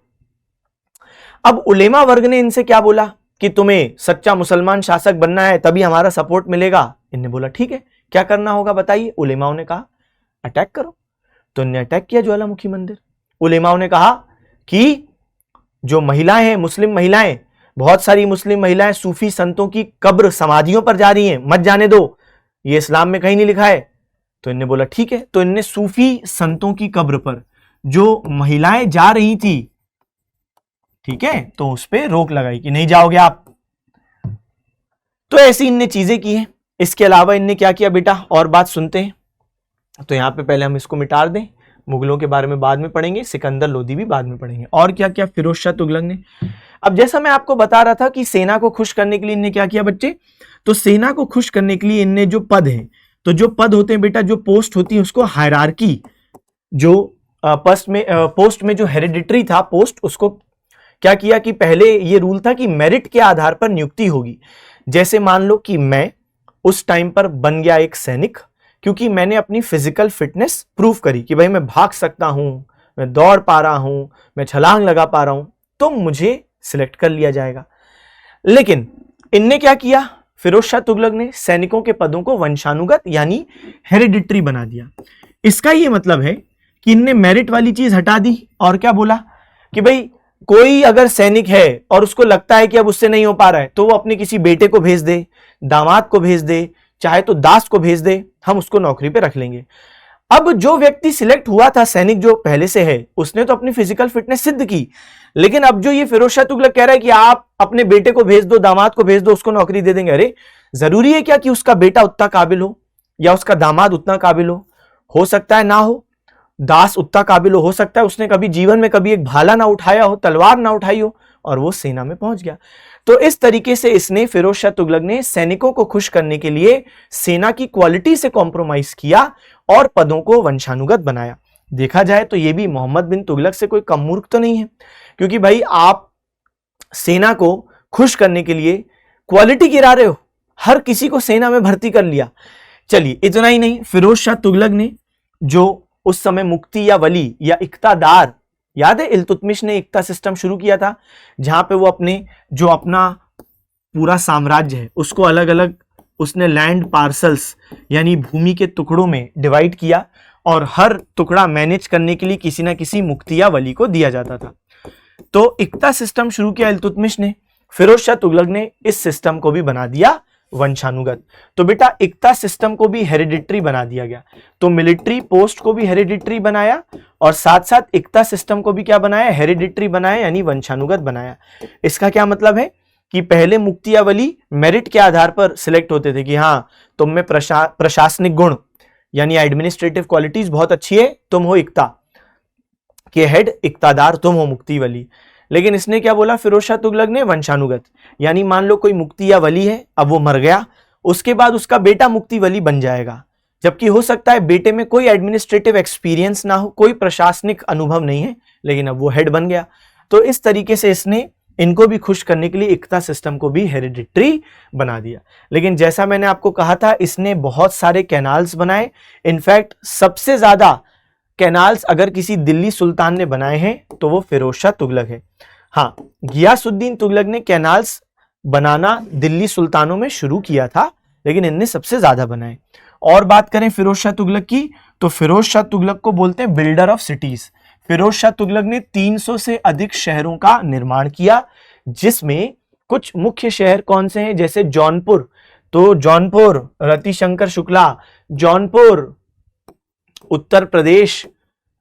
अब उलेमा वर्ग ने इनसे क्या बोला कि तुम्हें सच्चा मुसलमान शासक बनना है तभी हमारा सपोर्ट मिलेगा। इनने बोला ठीक है, क्या करना होगा बताइए। उलेमाओं ने कहा अटैक करो। तो इन्हें अटैक किया ज्वालामुखी मंदिर। उलेमाओं ने कहा कि जो महिलाएं हैं, मुस्लिम महिलाएं, बहुत सारी मुस्लिम महिलाएं सूफी संतों की कब्र समाधियों पर जा रही हैं, मत जाने दो, ये इस्लाम में कहीं नहीं लिखा है। तो इन्हें बोला ठीक है। तो इनने सूफी संतों की कब्र पर जो महिलाएं जा रही थी, ठीक है, तो उस पर रोक लगाई कि नहीं जाओगे आप। तो ऐसी इनने चीजें की हैं। इसके अलावा इनने क्या किया बेटा, और बात सुनते हैं। तो यहां पे पहले हम इसको मिटा दें, मुगलों के बारे में बाद में पढ़ेंगे, सिकंदर लोदी भी बाद में पढ़ेंगे। और क्या क्या फिरोज शाह तुगलक ने। अब जैसा मैं आपको बता रहा था कि सेना को खुश करने के लिए इनने क्या किया बच्चे, तो सेना को खुश करने के लिए इनने जो पद हैं, तो जो पद होते हैं बेटा, जो पोस्ट होती है उसको हायरार्की, जो पोस्ट में जो हेरिडिटरी था पोस्ट, उसको क्या किया कि पहले ये रूल था कि मेरिट के आधार पर नियुक्ति होगी। जैसे मान लो कि मैं उस टाइम पर बन गया एक सैनिक, क्योंकि मैंने अपनी फिजिकल फिटनेस प्रूव करी कि भाई मैं भाग सकता हूं, मैं दौड़ पा रहा हूं, मैं छलांग लगा पा रहा हूं, तो मुझे सिलेक्ट कर लिया जाएगा। लेकिन इनने क्या किया, फिरोज शाह तुगलक ने सैनिकों के पदों को वंशानुगत यानी हेरिडिटरी बना दिया। इसका यह मतलब है कि इनने मेरिट वाली चीज हटा दी और क्या बोला कि भाई कोई अगर सैनिक है और उसको लगता है कि अब उससे नहीं हो पा रहा है, तो वो अपने किसी बेटे को भेज दे, दामाद को भेज दे, चाहे तो दास को भेज दे, हम उसको नौकरी पे रख लेंगे। अब जो व्यक्ति सिलेक्ट हुआ था, सैनिक जो पहले से है, उसने तो अपनी फिजिकल फिटनेस सिद्ध की, लेकिन अब जो ये फिरोज शाह तुगलक कह रहा है कि आप अपने बेटे को भेज दो, दामाद को भेज दो, उसको नौकरी दे देंगे। अरे जरूरी है क्या कि उसका बेटा उतना काबिल हो या उसका दामाद उतना काबिल हो सकता है ना हो, दास उतना काबिल हो सकता है उसने कभी जीवन में कभी एक भाला ना उठाया हो, तलवार ना उठाई हो, और वो सेना में पहुंच गया। तो इस तरीके से इसने, फिरोज शाह तुगलक ने सैनिकों को खुश करने के लिए सेना की क्वालिटी से कॉम्प्रोमाइज किया और पदों को वंशानुगत बनाया। देखा जाए तो ये भी मोहम्मद बिन तुगलक से कोई कम मूर्ख तो नहीं है, क्योंकि भाई आप सेना को खुश करने के लिए क्वालिटी गिरा रहे हो, हर किसी को सेना में भर्ती कर लिया। चलिए इतना ही नहीं, फिरोज शाह तुगलक ने जो उस समय मुक्ति या वली या इक्तादार, याद है इल्तुतमिश ने इक्ता सिस्टम शुरू किया था, जहां पे वो अपना पूरा साम्राज्य है उसको अलग अलग उसने लैंड पार्सल्स यानी भूमि के टुकड़ों में डिवाइड किया और हर टुकड़ा मैनेज करने के लिए किसी ना किसी मुक्ति या वली को दिया जाता था। तो इक्ता सिस्टम शुरू किया इल्तुतमिश ने, फिरोज शाह तुगलक ने इस सिस्टम को भी बना दिया वंशानुगत। तो बेटा इक्ता सिस्टम को भी हेरिडिटरी बना दिया गया, तो मिलिट्री पोस्ट को भी हेरिडिटरी बनाया और साथ साथ इक्ता सिस्टम को भी क्या बनाया, हेरिडिटरी बनाया यानी वंशानुगत बनाया। इसका क्या मतलब है कि पहले मुक्ति या वली मेरिट के आधार पर सिलेक्ट होते थे कि हाँ तुम में प्रशासनिक गुण यानी एडमिनिस्ट्रेटिव क्वालिटीज बहुत अच्छी है, तुम हो इक्ता के हेड, इक्तादार तुम हो मुक्ति वली। लेकिन इसने क्या बोला फिरोज शाह तुगलक ने, वंशानुगत, यानी मान लो कोई मुक्ति या वली है, अब वो मर गया, उसके बाद उसका बेटा मुक्ति वली बन जाएगा, जबकि हो सकता है बेटे में कोई एडमिनिस्ट्रेटिव एक्सपीरियंस ना हो, कोई प्रशासनिक अनुभव नहीं है, लेकिन अब वो हेड बन गया। तो इस तरीके से इसने इनको भी खुश करने के लिए इक्ता सिस्टम को भी हेरिडिटरी बना दिया। लेकिन जैसा मैंने आपको कहा था, इसने बहुत सारे कैनाल्स बनाए। इनफैक्ट सबसे ज्यादा कैनाल्स अगर किसी दिल्ली सुल्तान ने बनाए हैं तो वो फिरोज शाह तुगलक है। हाँ, गियासुद्दीन तुगलक ने कैनाल्स बनाना दिल्ली सुल्तानों में शुरू किया था, लेकिन इनने सबसे ज्यादा बनाए। और बात करें फिरोज शाह तुगलक की, तो फिरोज शाह तुगलक को बोलते हैं builder of cities. Firoz Shah Tughlaq ने 300 से अधिक शहरों का निर्माण किया, जिसमें कुछ मुख्य शहर कौन से हैं, जैसे जौनपुर, तो जौनपुर, रतिशंकर शुक्ला, जौनपुर उत्तर प्रदेश,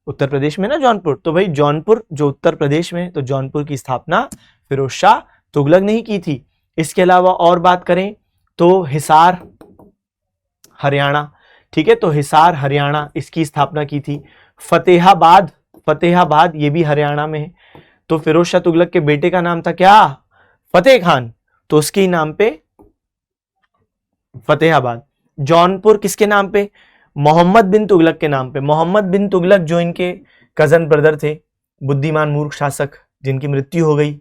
उत्तर प्रदेश में ना जौनपुर, तो भाई जौनपुर जो उत्तर प्रदेश में है, तो जौनपुर की स्थापना फिरोज शाह तुगलक ने ही की थी। इसके अलावा और बात करें तो हिसार हरियाणा, ठीक है, तो हिसार हरियाणा इसकी स्थापना की थी। फतेहाबाद, फतेहाबाद ये भी हरियाणा में है। तो फिरोज शाह तुगलक के बेटे का नाम था क्या, फतेह खान, तो उसके नाम पे फतेहाबाद। जौनपुर किसके नाम पे, मोहम्मद बिन तुगलक के नाम पे। मोहम्मद बिन तुगलक जो इनके कजन ब्रदर थे, बुद्धिमान मूर्ख शासक जिनकी मृत्यु हो गई,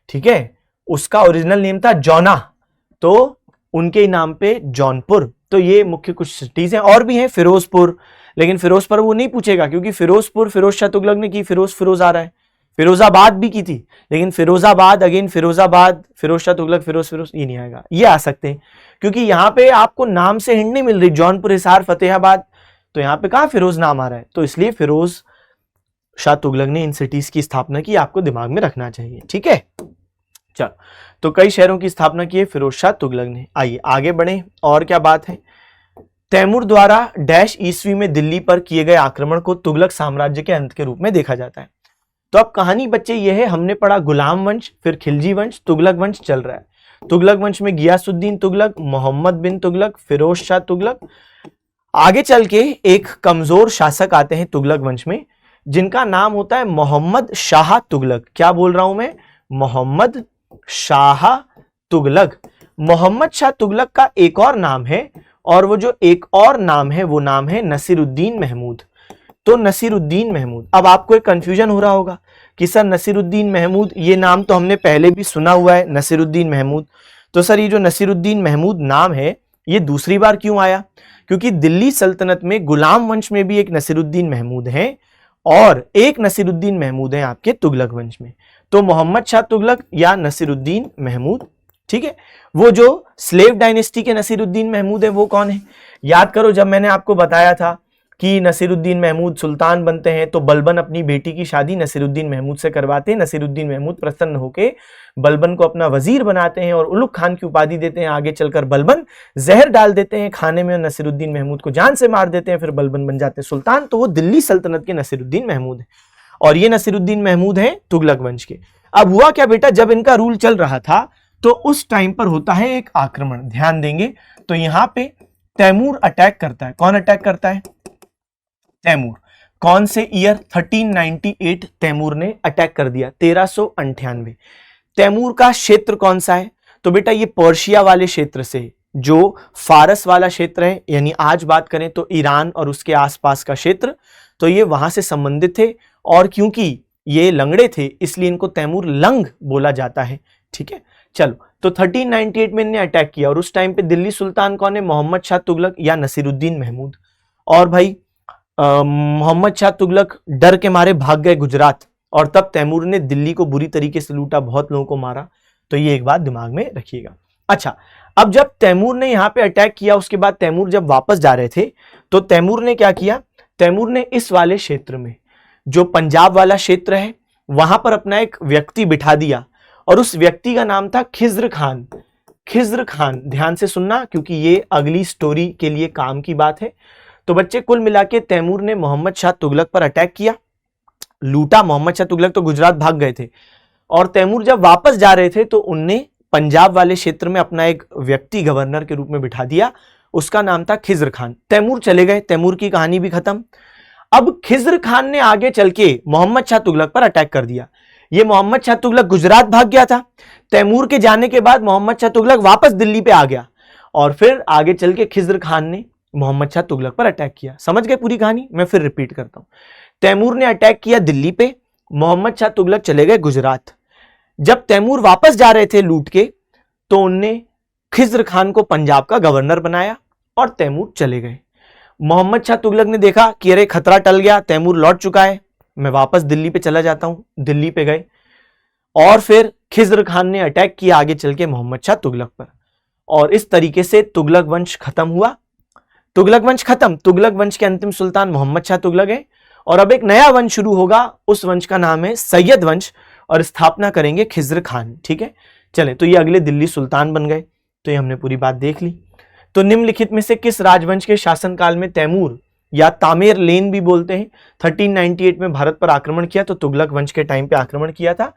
ठीक है, उसका ओरिजिनल नेम था जौना, तो उनके नाम पे जौनपुर। तो ये मुख्य कुछ सिटीज हैं, और भी हैं, फिरोजपुर, लेकिन फिरोजपुर वो नहीं पूछेगा क्योंकि फिरोजपुर फिरोज शाह तुगलक ने की, फिरोज आ रहा है। फिरोजाबाद भी की थी, लेकिन फिरोजाबाद अगेन फिरोजाबाद, फिरोज शाह तुगलक, फिरोज ये नहीं आएगा। ये आ सकते हैं क्योंकि यहाँ पे आपको नाम से हिंट नहीं मिल रही, जौनपुर, हिसार, फतेहाबाद, तो यहाँ पे कहाँ फिरोज नाम आ रहा है, तो इसलिए फिरोज शाह तुगलक ने इन सिटीज की स्थापना की, आपको दिमाग में रखना चाहिए, ठीक है। चलो, तो कई शहरों की स्थापना की है फिरोज शाह तुगलक ने। आइए आगे बढ़े, और क्या बात है। तैमूर द्वारा डैश ईस्वी में दिल्ली पर किए गए आक्रमण को तुगलक साम्राज्य के अंत के रूप में देखा जाता है। तो अब कहानी बच्चे ये है, हमने पढ़ा गुलाम वंश, फिर खिलजी वंश, तुगलक वंश चल रहा है। तुगलक वंश में गियासुद्दीन तुगलक, मोहम्मद बिन तुगलक, फिरोज शाह तुगलक। आगे चल के एक कमजोर शासक आते हैं तुगलक वंश में, जिनका नाम होता है मोहम्मद शाह तुगलक। क्या बोल रहा हूं मैं, मोहम्मद शाह तुगलक। मोहम्मद शाह तुगलक का एक और नाम है, और वो जो एक और नाम है वो नाम है नसीरुद्दीन महमूद। तो नसीरुद्दीन महमूद, अब आपको एक कंफ्यूजन हो रहा होगा कि सर नसीरुद्दीन महमूद ये नाम तो हमने पहले भी सुना हुआ है, नसीरुद्दीन महमूद, तो सर ये जो नसीरुद्दीन महमूद नाम है ये दूसरी बार क्यों आया? क्योंकि दिल्ली सल्तनत में गुलाम वंश में भी एक नसीरुद्दीन महमूद है और एक नसीरुद्दीन महमूद है आपके तुगलक वंश में। तो मोहम्मद शाह तुगलक या नसीरुद्दीन महमूद, ठीक है। वो जो स्लेव डायनेस्टी के नसीरुद्दीन महमूद है वो कौन है? याद करो, जब मैंने आपको बताया था कि नसीरुद्दीन महमूद सुल्तान बनते हैं तो बलबन अपनी बेटी की शादी नसीरुद्दीन महमूद से करवाते हैं। नसीरुद्दीन महमूद प्रसन्न होकर बलबन को अपना वजीर बनाते हैं और उलुग खान की उपाधि देते हैं। आगे चलकर बलबन जहर डाल देते हैं खाने में और नसीरुद्दीन महमूद को जान से मार देते हैं, फिर बलबन बन जाते हैं सुल्तान। तो वो दिल्ली सल्तनत के नसीरुद्दीन महमूद है और ये नसीरुद्दीन महमूद है तुगलक वंश के। अब हुआ क्या बेटा, जब इनका रूल चल रहा था तो उस टाइम पर होता है एक आक्रमण, ध्यान देंगे तो यहां पे तैमूर अटैक करता है। कौन अटैक करता है? तैमूर। कौन से ईयर? 1398 तैमूर ने अटैक कर दिया, 1398। तैमूर का क्षेत्र कौन सा है? तो बेटा ये पर्शिया वाले क्षेत्र से, जो फारस वाला क्षेत्र है, यानी आज बात करें तो ईरान और उसके आसपास का क्षेत्र, तो ये वहां से संबंधित थे। और क्योंकि ये लंगड़े थे इसलिए इनको तैमूर लंग बोला जाता है, ठीक है। चलो, तो 1398 में इन्हें अटैक किया और उस टाइम पे दिल्ली सुल्तान कौन है? मोहम्मद शाह तुगलक या नसीरुद्दीन महमूद। और भाई मोहम्मद शाह तुगलक डर के मारे भाग गए गुजरात और तब तैमूर ने दिल्ली को बुरी तरीके से लूटा, बहुत लोगों को मारा। तो ये एक बात दिमाग में रखिएगा। अच्छा, अब जब तैमूर ने यहाँ पे अटैक किया, उसके बाद तैमूर जब वापस जा रहे थे तो तैमूर ने क्या किया? तैमूर ने इस वाले क्षेत्र में, जो पंजाब वाला क्षेत्र है, वहां पर अपना एक व्यक्ति बिठा दिया और उस व्यक्ति का नाम था खिज्र खान। खिज्र खान, ध्यान से सुनना क्योंकि ये अगली स्टोरी के लिए काम की बात है। तो बच्चे कुल मिला के तैमूर ने मोहम्मद शाह तुगलक पर अटैक किया, लूटा। मोहम्मद शाह तुगलक तो गुजरात भाग गए थे और तैमूर जब वापस जा रहे थे तो उनने पंजाब वाले क्षेत्र में अपना एक व्यक्ति गवर्नर के रूप में बिठा दिया, उसका नाम था खिज्र खान। तैमूर चले गए, तैमूर की कहानी भी खत्म। अब खिज्र खान ने आगे चल के मोहम्मद शाह तुगलक पर अटैक कर दिया। ये मोहम्मद शाह तुगलक गुजरात भाग गया था। तैमूर के जाने के बाद मोहम्मद शाह तुगलक वापस दिल्ली पे आ गया और फिर आगे चल के खिज्र खान ने मोहम्मद शाह तुगलक पर अटैक किया। समझ गए पूरी कहानी? मैं फिर रिपीट करता हूं। तैमूर ने अटैक किया दिल्ली पे, मोहम्मद शाह तुगलक चले गए गुजरात। जब तैमूर वापस जा रहे थे लूट के, तो उनने खिज्र खान को पंजाब का गवर्नर बनाया और तैमूर चले गए। मोहम्मद शाह तुगलक ने देखा कि अरे खतरा टल गया, तैमूर लौट चुका है, मैं वापस दिल्ली पे चला जाता हूं। दिल्ली पे गए और फिर खिज्र खान ने अटैक किया आगे चल के मोहम्मद शाह तुगलक पर, और इस तरीके से तुगलक वंश खत्म हुआ। तुगलक वंश खत्म, तुगलक वंश के अंतिम सुल्तान मोहम्मद शाह तुगलक है, और अब एक नया वंश शुरू होगा, उस वंश का नाम है सैयद वंश, और स्थापना करेंगे खिज्र खान। ठीक है, चले, तो ये अगले दिल्ली सुल्तान बन गए। तो ये हमने पूरी बात देख ली। तो निम्नलिखित में से किस राजवंश के शासनकाल में तैमूर, या तामेर लेन भी बोलते हैं, 1398 में भारत पर आक्रमण किया? तो तुगलक वंश के टाइम पे आक्रमण किया था।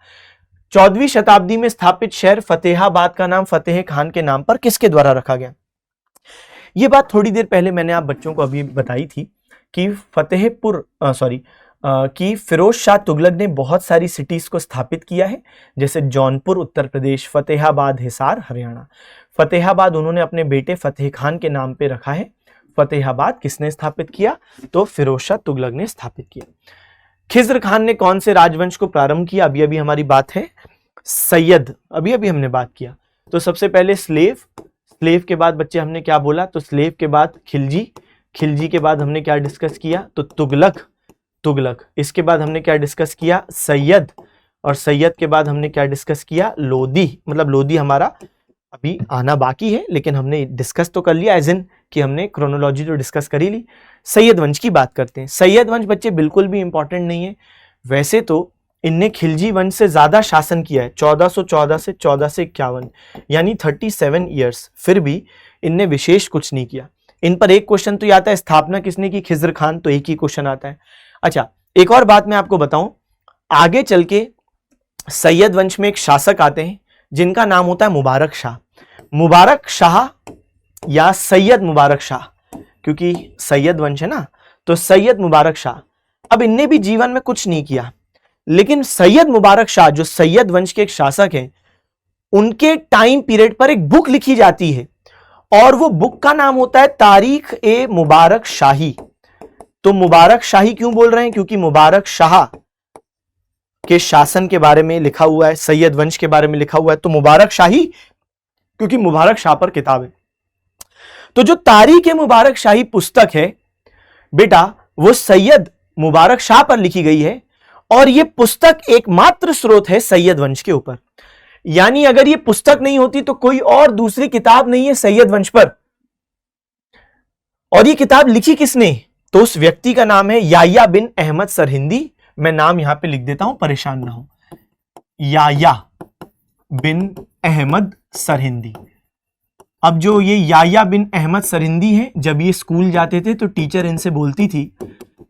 14वीं शताब्दी में स्थापित शहर फतेहाबाद का नाम फतेह खान के नाम पर किसके द्वारा रखा गया? ये बात थोड़ी देर पहले मैंने आप बच्चों को अभी बताई थी कि कि फिरोज शाह तुगलक ने बहुत सारी सिटीज को स्थापित किया है, जैसे जौनपुर उत्तर प्रदेश, फतेहाबाद हिसार हरियाणा। फतेहाबाद उन्होंने अपने बेटे फतेह खान के नाम पे रखा है। फतेहाबाद किसने स्थापित किया? तो फिरोज शाह तुगलक ने स्थापित किया। खिज्र खान ने कौन से राजवंश को प्रारंभ किया? अभी अभी हमारी बात है सैयद, अभी अभी हमने बात किया। तो सबसे पहले स्लेव, स्लेव के बाद बच्चे हमने क्या बोला? तो स्लेव के बाद खिलजी, खिलजी के बाद हमने क्या डिस्कस किया? तो तुगलक, तुगलक। इसके बाद हमने क्या डिस्कस किया? सैयद, और सैयद के बाद हमने क्या डिस्कस किया? लोधी। मतलब लोधी हमारा अभी आना बाकी है, लेकिन हमने डिस्कस तो कर लिया, एज इन कि हमने क्रोनोलॉजी तो डिस्कस कर ही ली। सैयद वंश की बात करते हैं। सैयद वंश बच्चे बिल्कुल भी इंपॉर्टेंट नहीं है, वैसे तो इनने खिलजी वंश से ज्यादा शासन किया है, 1414 से 1451, यानी 37 ईयर्स, फिर भी इनने विशेष कुछ नहीं किया। इन पर एक क्वेश्चन तो आता है, स्थापना किसने की? खिज्र खान, तो एक ही क्वेश्चन आता है। अच्छा, एक और बात मैं आपको बताऊं, आगे चल के सैयद वंश में एक शासक आते हैं जिनका नाम होता है मुबारक शाह। मुबारक शाह या सैयद मुबारक शाह, क्योंकि सैयद वंश है ना, तो सैयद मुबारक शाह। अब इनने भी जीवन में कुछ नहीं किया, लेकिन सैयद मुबारक शाह जो सैयद वंश के एक शासक हैं, उनके टाइम पीरियड पर एक बुक लिखी जाती है, और वो बुक का नाम होता है तारीख ए मुबारक शाही। तो मुबारक शाही क्यों बोल रहे हैं? क्योंकि मुबारक शाह के शासन के बारे में लिखा हुआ है, सैयद वंश के बारे में लिखा हुआ है, तो मुबारक शाही, क्योंकि मुबारक शाह पर किताब है। तो जो तारीख ए मुबारक शाही पुस्तक है बेटा, वो सैयद मुबारक शाह पर लिखी गई है, और ये पुस्तक एकमात्र स्रोत है सैयद वंश के ऊपर। यानी अगर ये पुस्तक नहीं होती तो कोई और दूसरी किताब नहीं है सैयद वंश पर। और ये किताब लिखी किसने? तो उस व्यक्ति का नाम है याह्या बिन अहमद सरहिंदी। मैं नाम यहां पे लिख देता हूं, परेशान ना हो। याह्या बिन अहमद सरहिंदी। अब जो ये याह्या बिन अहमद सरहिंदी है, जब ये स्कूल जाते थे तो टीचर इनसे बोलती थी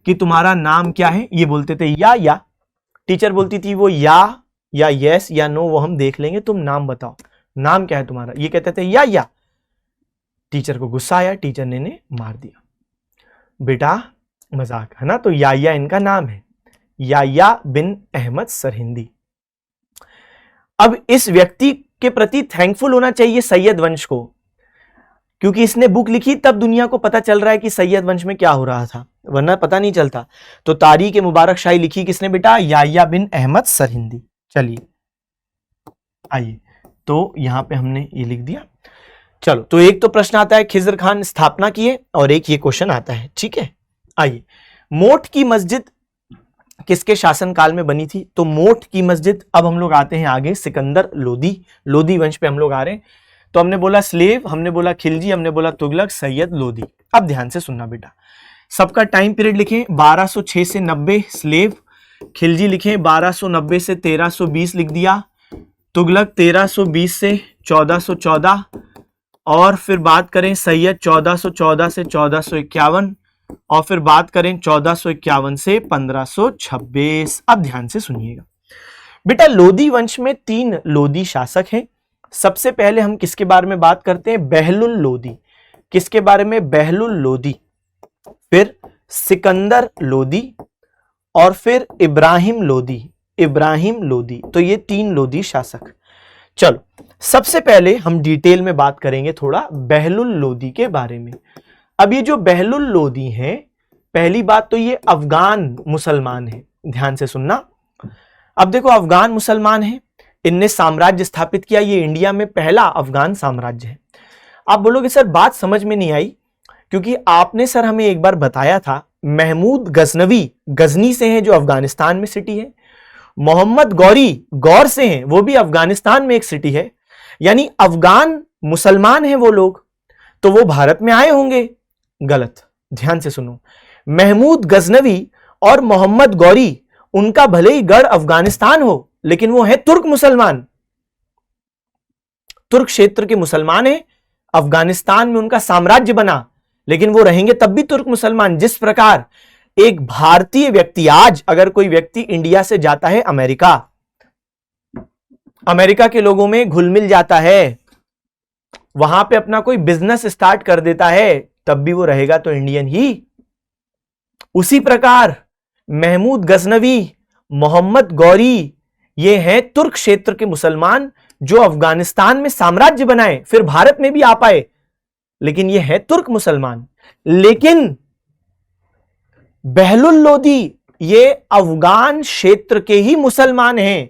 कि तुम्हारा नाम क्या है? ये बोलते थे या। टीचर बोलती थी वो या यस या नो वो हम देख लेंगे, तुम नाम बताओ, नाम क्या है तुम्हारा? ये कहते थे या। टीचर को गुस्सा आया, टीचर ने इन्हें मार दिया। बेटा मजाक है ना, तो याह्या इनका नाम है, याह्या बिन अहमद सरहिंदी। अब इस व्यक्ति के प्रति थैंकफुल होना चाहिए सैयद वंश को, क्योंकि इसने बुक लिखी, तब दुनिया को पता चल रहा है कि सैयद वंश में क्या हो रहा था, वरना पता नहीं चलता। तो तारीख ए मुबारक शाही लिखी किसने बेटा? याह्या बिन अहमद सरहिंदी। चलिए आइए, तो यहां पे हमने ये लिख दिया। चलो, तो एक तो प्रश्न आता है खिज्र खान स्थापना की है, और एक ये क्वेश्चन आता है। ठीक है, आइए, मोठ की मस्जिद किसके शासनकाल में बनी थी? तो मोठ की मस्जिद, अब हम लोग आते हैं आगे, सिकंदर लोदी, लोदी वंश पे हम लोग आ रहे हैं। तो हमने बोला स्लेव, हमने बोला खिलजी, हमने बोला तुगलक, सैयद, लोदी। अब ध्यान से सुनना बेटा, सबका टाइम पीरियड लिखें, 1206 से 90 स्लेव, खिलजी लिखें 1290 से 1320 लिख दिया, तुगलक 1320 से 1414, और फिर बात करें सैयद 1414 से 1451, और फिर बात करें 1451 से 1526। अब ध्यान से सुनिएगा बेटा, लोदी वंश में 3 लोदी शासक हैं। सबसे पहले हम किसके बारे में बात करते हैं? बहलुल लोदी। किसके बारे में? बहलुल लोदी। फिर सिकंदर लोदी, और फिर इब्राहिम लोदी, इब्राहिम लोदी। तो ये 3 लोदी शासक। चलो, सबसे पहले हम डिटेल में बात करेंगे थोड़ा बहलुल लोदी के बारे में। अब ये जो बहलुल लोदी हैं, पहली बात तो ये अफगान मुसलमान हैं, ध्यान से सुनना। अब देखो अफगान मुसलमान हैं, इनने साम्राज्य स्थापित किया, ये इंडिया में पहला अफगान साम्राज्य है। आप बोलोगे सर बात समझ में नहीं आई, क्योंकि आपने सर हमें एक बार बताया था महमूद गजनवी गजनी से हैं जो अफगानिस्तान में सिटी है, मोहम्मद गौरी गौर से हैं, वो भी अफगानिस्तान में एक सिटी है, यानी अफगान मुसलमान हैं वो लोग, तो वो भारत में आए होंगे। गलत, ध्यान से सुनो। महमूद गजनवी और मोहम्मद गौरी, उनका भले ही गढ़ अफगानिस्तान हो, लेकिन वो है तुर्क मुसलमान, तुर्क क्षेत्र के मुसलमान हैं। अफगानिस्तान में उनका साम्राज्य बना, लेकिन वो रहेंगे तब भी तुर्क मुसलमान। जिस प्रकार एक भारतीय व्यक्ति, आज अगर कोई व्यक्ति इंडिया से जाता है अमेरिका, अमेरिका के लोगों में घुल मिल जाता है, वहां पे अपना कोई बिजनेस स्टार्ट कर देता है, तब भी वो रहेगा तो इंडियन ही। उसी प्रकार महमूद गजनवी, मोहम्मद गौरी, ये हैं तुर्क क्षेत्र के मुसलमान जो अफगानिस्तान में साम्राज्य बनाए, फिर भारत में भी आ पाए, लेकिन ये है तुर्क मुसलमान। लेकिन बहलुल लोदी ये अफगान क्षेत्र के ही मुसलमान हैं,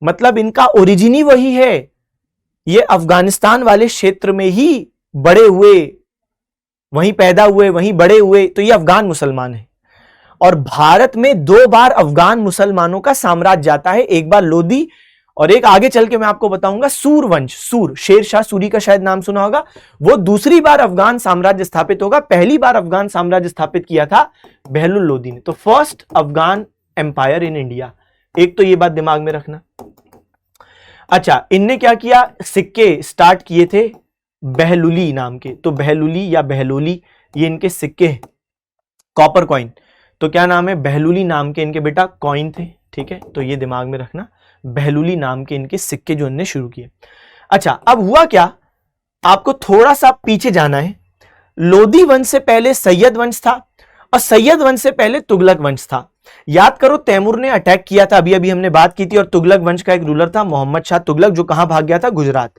मतलब इनका ओरिजिन ही वही है, ये अफगानिस्तान वाले क्षेत्र में ही बड़े हुए, वहीं पैदा हुए, वहीं बड़े हुए, तो ये अफगान मुसलमान है। और भारत में 2 बार अफगान मुसलमानों का साम्राज्य आता है, एक बार लोदी और एक आगे चल के मैं आपको बताऊंगा सूर वंश, सूर शेरशाह सूरी का शायद नाम सुना होगा, वो दूसरी बार अफगान साम्राज्य स्थापित होगा। पहली बार अफगान साम्राज्य स्थापित किया था बहलुल लोदी ने, तो first Afghan empire in India. एक तो ये बात दिमाग में रखना। अच्छा, इनने क्या किया, सिक्के स्टार्ट किए थे बहलुली नाम के, तो बहलुली या बहलोली ये इनके सिक्के हैं, कॉपर कॉइन। तो क्या नाम है, बहलुली नाम के इनके बेटा कॉइन थे, ठीक है, तो ये दिमाग में रखना, बहलुली नाम के इनके सिक्के जो इनने शुरू किए। अच्छा, अब हुआ क्या, आपको थोड़ा सा पीछे जाना है। लोदी वंश से पहले सैयद वंश था, और सैयद वंश से पहले तुगलक वंश था। याद करो तैमूर ने अटैक किया था, अभी अभी हमने बात की थी, और तुगलक वंश का एक रूलर था मोहम्मद शाह तुगलक, जो कहां भाग गया था, गुजरात।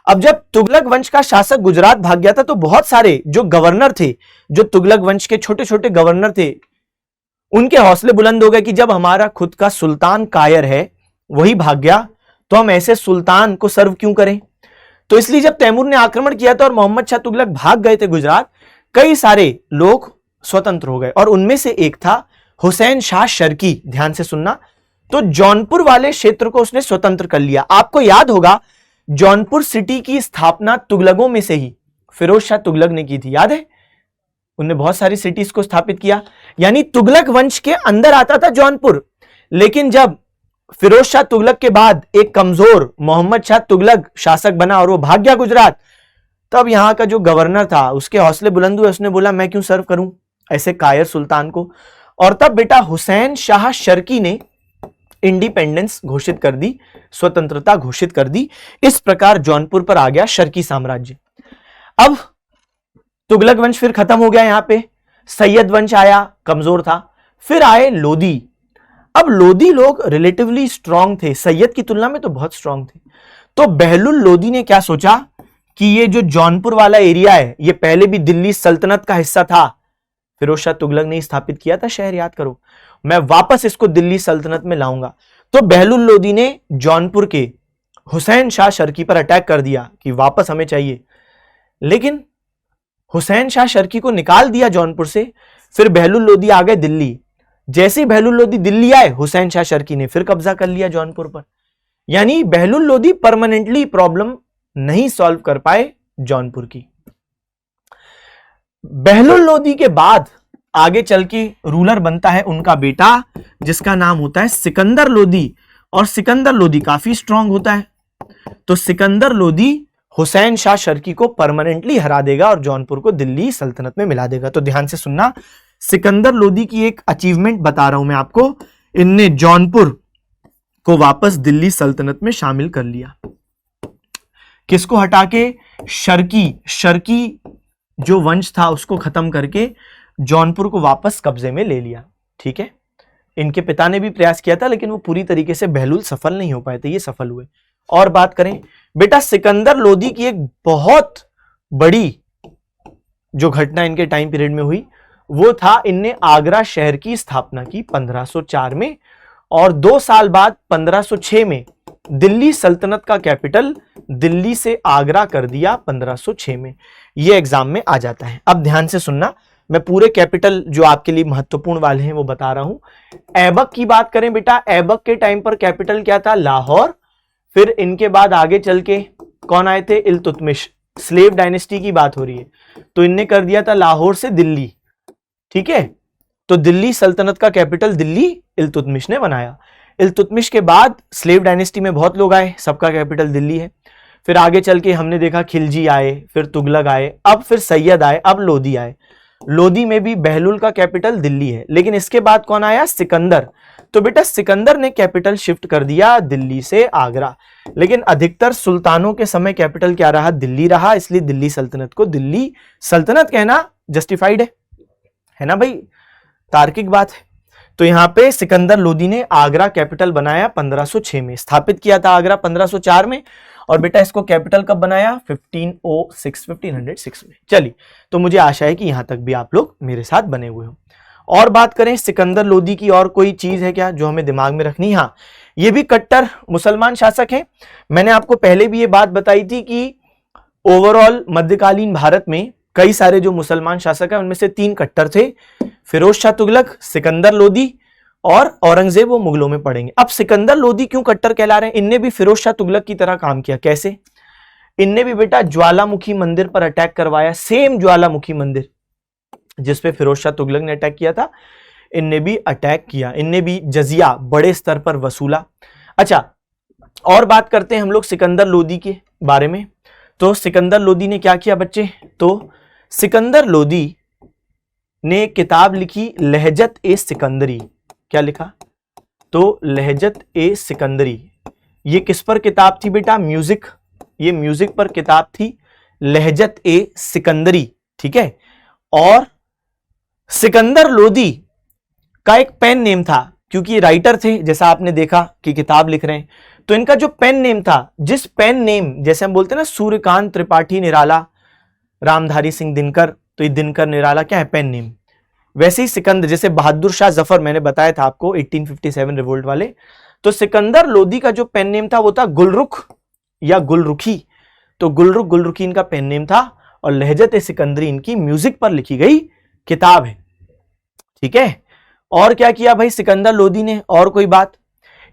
अब जब तुगलक वंश का शासक गुजरात भाग गया था, तो बहुत सारे जो गवर्नर थे, जो तुगलक वंश के छोटे छोटे गवर्नर थे, उनके हौसले बुलंद हो गए कि जब हमारा खुद का सुल्तान कायर है वही भाग गया, तो हम ऐसे सुल्तान को सर्व क्यों करें। तो इसलिए जब तैमूर ने आक्रमण किया था और मोहम्मद शाह तुगलक भाग गए थे गुजरात, कई सारे लोग स्वतंत्र हो गए, और उनमें से एक था हुसैन शाह शर्की। ध्यान से सुनना, तो जौनपुर वाले क्षेत्र को उसने स्वतंत्र कर लिया। आपको याद होगा जौनपुर सिटी की स्थापना तुगलकों में से ही फिरोज शाह तुगलक ने की थी, याद है, उन्होंने बहुत सारी सिटीज को स्थापित किया, यानी तुगलक वंश के अंदर आता था जौनपुर। लेकिन जब फिरोज शाह तुगलक के बाद एक कमजोर मोहम्मद शाह तुगलक शासक बना और वो भाग गया गुजरात, तब यहां का जो गवर्नर था उसके हौसले बुलंद हुए, उसने बोला मैं क्यों सर्व करूं ऐसे कायर सुल्तान को, और तब बेटा हुसैन शाह शर्की ने इंडिपेंडेंस घोषित कर दी, स्वतंत्रता घोषित कर दी। इस प्रकार जौनपुर पर आ गया शर्की साम्राज्य। अब तुगलक वंश फिर खत्म हो गया, यहां पे सैयद वंश आया, कमजोर था, फिर आए लोदी। अब लोदी लोग रिलेटिवली स्ट्रांग थे, सैयद की तुलना में तो बहुत स्ट्रांग थे। तो बहलुल लोदी ने क्या सोचा कि ये जो जौनपुर वाला एरिया है, ये पहले भी दिल्ली सल्तनत का हिस्सा था, फिरोज शाह तुगलक ने स्थापित किया था शहर, याद करो, मैं वापस इसको दिल्ली सल्तनत में लाऊंगा। तो बहलुल लोदी ने जौनपुर के हुसैन शाह शर्की पर अटैक कर दिया कि वापस हमें चाहिए, लेकिन हुसैन शाह शर्की को निकाल दिया जौनपुर से। फिर बहलुल लोदी आ गए दिल्ली। जैसे ही बहलुल लोदी दिल्ली आए, हुसैन शाह शर्की ने फिर कब्जा कर लिया जौनपुर पर। यानी बहलुल लोदी परमानेंटली प्रॉब्लम नहीं सॉल्व कर पाए जौनपुर की। बहलुल लोदी के बाद आगे चल के रूलर बनता है उनका बेटा, जिसका नाम होता है सिकंदर लोदी, और सिकंदर लोदी काफी स्ट्रांग होता है। तो सिकंदर लोदी हुसैन शाह शर्की को परमानेंटली हरा देगा और जौनपुर को दिल्ली सल्तनत में मिला देगा। तो ध्यान से सुनना, सिकंदर लोदी की एक अचीवमेंट बता रहा हूं मैं आपको, इनने जौनपुर को वापस दिल्ली सल्तनत में शामिल कर लिया। किसको हटा के, शर्की जो वंश था उसको खत्म करके जौनपुर को वापस कब्जे में ले लिया। ठीक है, इनके पिता ने भी प्रयास किया था, लेकिन वो पूरी तरीके से बहलुल सफल नहीं हो पाए थे, ये सफल हुए। और बात करें बेटा सिकंदर लोदी की एक बहुत बड़ी जो घटना इनके टाइम पीरियड में हुई वो था इनने आगरा शहर की स्थापना की 1504 में, और 2 साल बाद 1506 में दिल्ली सल्तनत का कैपिटल दिल्ली से आगरा कर दिया 1506 में। ये एग्जाम में आ जाता है। अब ध्यान से सुनना, मैं पूरे कैपिटल जो आपके लिए महत्वपूर्ण वाले हैं वो बता रहा हूं। ऐबक की बात करें बेटा, ऐबक के टाइम पर कैपिटल क्या था? लाहौर। फिर इनके बाद आगे चल के कौन आए थे? इल्तुतमिश। स्लेव डायनेस्टी की बात हो रही है, तो इनने कर दिया था लाहौर से दिल्ली, ठीक है। तो दिल्ली सल्तनत का कैपिटल दिल्ली इल्तुतमिश ने बनाया। इल्तुतमिश के बाद स्लेव डायनेस्टी में बहुत लोग आए, सबका कैपिटल दिल्ली है। फिर आगे चल के हमने देखा खिलजी आए, फिर तुगलक आए, अब फिर सैयद आए, अब लोदी आए। लोदी में भी बहलुल का कैपिटल दिल्ली है, लेकिन इसके बाद कौन आया? सिकंदर। तो बेटा सिकंदर ने कैपिटल शिफ्ट कर दिया दिल्ली से आगरा, लेकिन अधिकतर सुल्तानों के समय कैपिटल क्या रहा? दिल्ली रहा, इसलिए दिल्ली सल्तनत को दिल्ली सल्तनत कहना जस्टिफाइड है ना भाई, तार्किक बात है। तो यहां पे सिकंदर लोदी ने आगरा कैपिटल बनाया 1506 में, स्थापित किया था आगरा 1504 में, और बेटा इसको कैपिटल कब बनाया? 1506 में। चलिए, तो मुझे आशा है कि यहां तक भी आप लोग मेरे साथ बने हुए हो। और बात करें सिकंदर लोदी की, और कोई चीज है क्या जो हमें दिमाग में रखनी? हाँ, ये भी कट्टर मुसलमान शासक हैं। मैंने आपको पहले भी ये बात बताई थी कि ओवरऑल मध्यकालीन भारत में कई सारे जो मुसलमान शासक हैं उनमें से 3 कट्टर थे, फिरोज शाह तुगलक, सिकंदर लोदी और औरंगजेब। वो मुगलों में पढ़ेंगे। अब सिकंदर लोदी क्यों कट्टर कहला रहे हैं? इनने भी फिरोज शाह तुगलक की तरह काम किया। कैसे? इनने भी बेटा ज्वालामुखी मंदिर पर अटैक करवाया, सेम ज्वालामुखी मंदिर जिसपे फिरोज शाह तुगलक ने अटैक किया था, इनने भी अटैक किया। इनने भी जजिया बड़े स्तर पर वसूला। अच्छा, और बात करते हैं हम लोग सिकंदर लोदी के बारे में। तो सिकंदर लोदी ने क्या किया बच्चे? तो सिकंदर लोदी ने किताब लिखी लहजत ए सिकंदरी। क्या लिखा? तो लहजत ए सिकंदरी। ये किस पर किताब थी बेटा? म्यूजिक। ये म्यूजिक पर किताब थी, लहजत ए सिकंदरी, ठीक है। और सिकंदर लोदी का एक पेन नेम था, क्योंकि ये राइटर थे, जैसा आपने देखा कि किताब लिख रहे हैं, तो इनका जो पेन नेम था, जिस पेन नेम, जैसे हम बोलते हैं ना सूर्यकांत त्रिपाठी निराला, रामधारी सिंह दिनकर, तो ये दिनकर निराला क्या है? Pen name. वैसे ही सिकंदर, जैसे बहादुर शाह जफर मैंने बताया था आपको 1857 रिवोल्ट वाले, तो सिकंदर लोदी का जो पेन नेम था वो था गुलरुख या गुलरुखी। तो गुलरुख गुलरुखी इनका पेन नेम था, और लहजत ए सिकंदरी इनकी म्यूजिक पर लिखी गई किताब है, ठीक है। और क्या किया भाई सिकंदर लोदी ने? और कोई बात,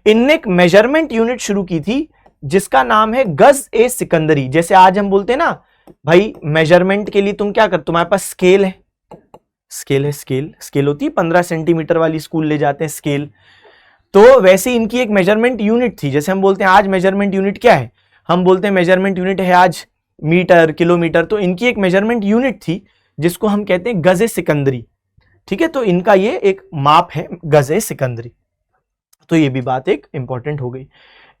इनने एक मेजरमेंट यूनिट शुरू की थी जिसका नाम है गज ए सिकंदरी। जैसे आज हम बोलते हैं ना भाई मेजरमेंट के लिए तुम क्या कर, तुम्हारे पास स्केल है, स्केल है, स्केल होती है 15 सेंटीमीटर वाली, स्कूल ले जाते हैं स्केल। तो वैसे इनकी एक मेजरमेंट यूनिट थी। जैसे हम बोलते हैं आज मेजरमेंट यूनिट क्या है, हम बोलते हैं मेजरमेंट यूनिट है आज मीटर, किलोमीटर। तो इनकी एक मेजरमेंट यूनिट थी जिसको हम कहते हैं गज ए सिकंदरी, ठीक है। तो इनका ये एक माप है गज ए सिकंदरी। तो ये भी बात एक इंपॉर्टेंट हो गई।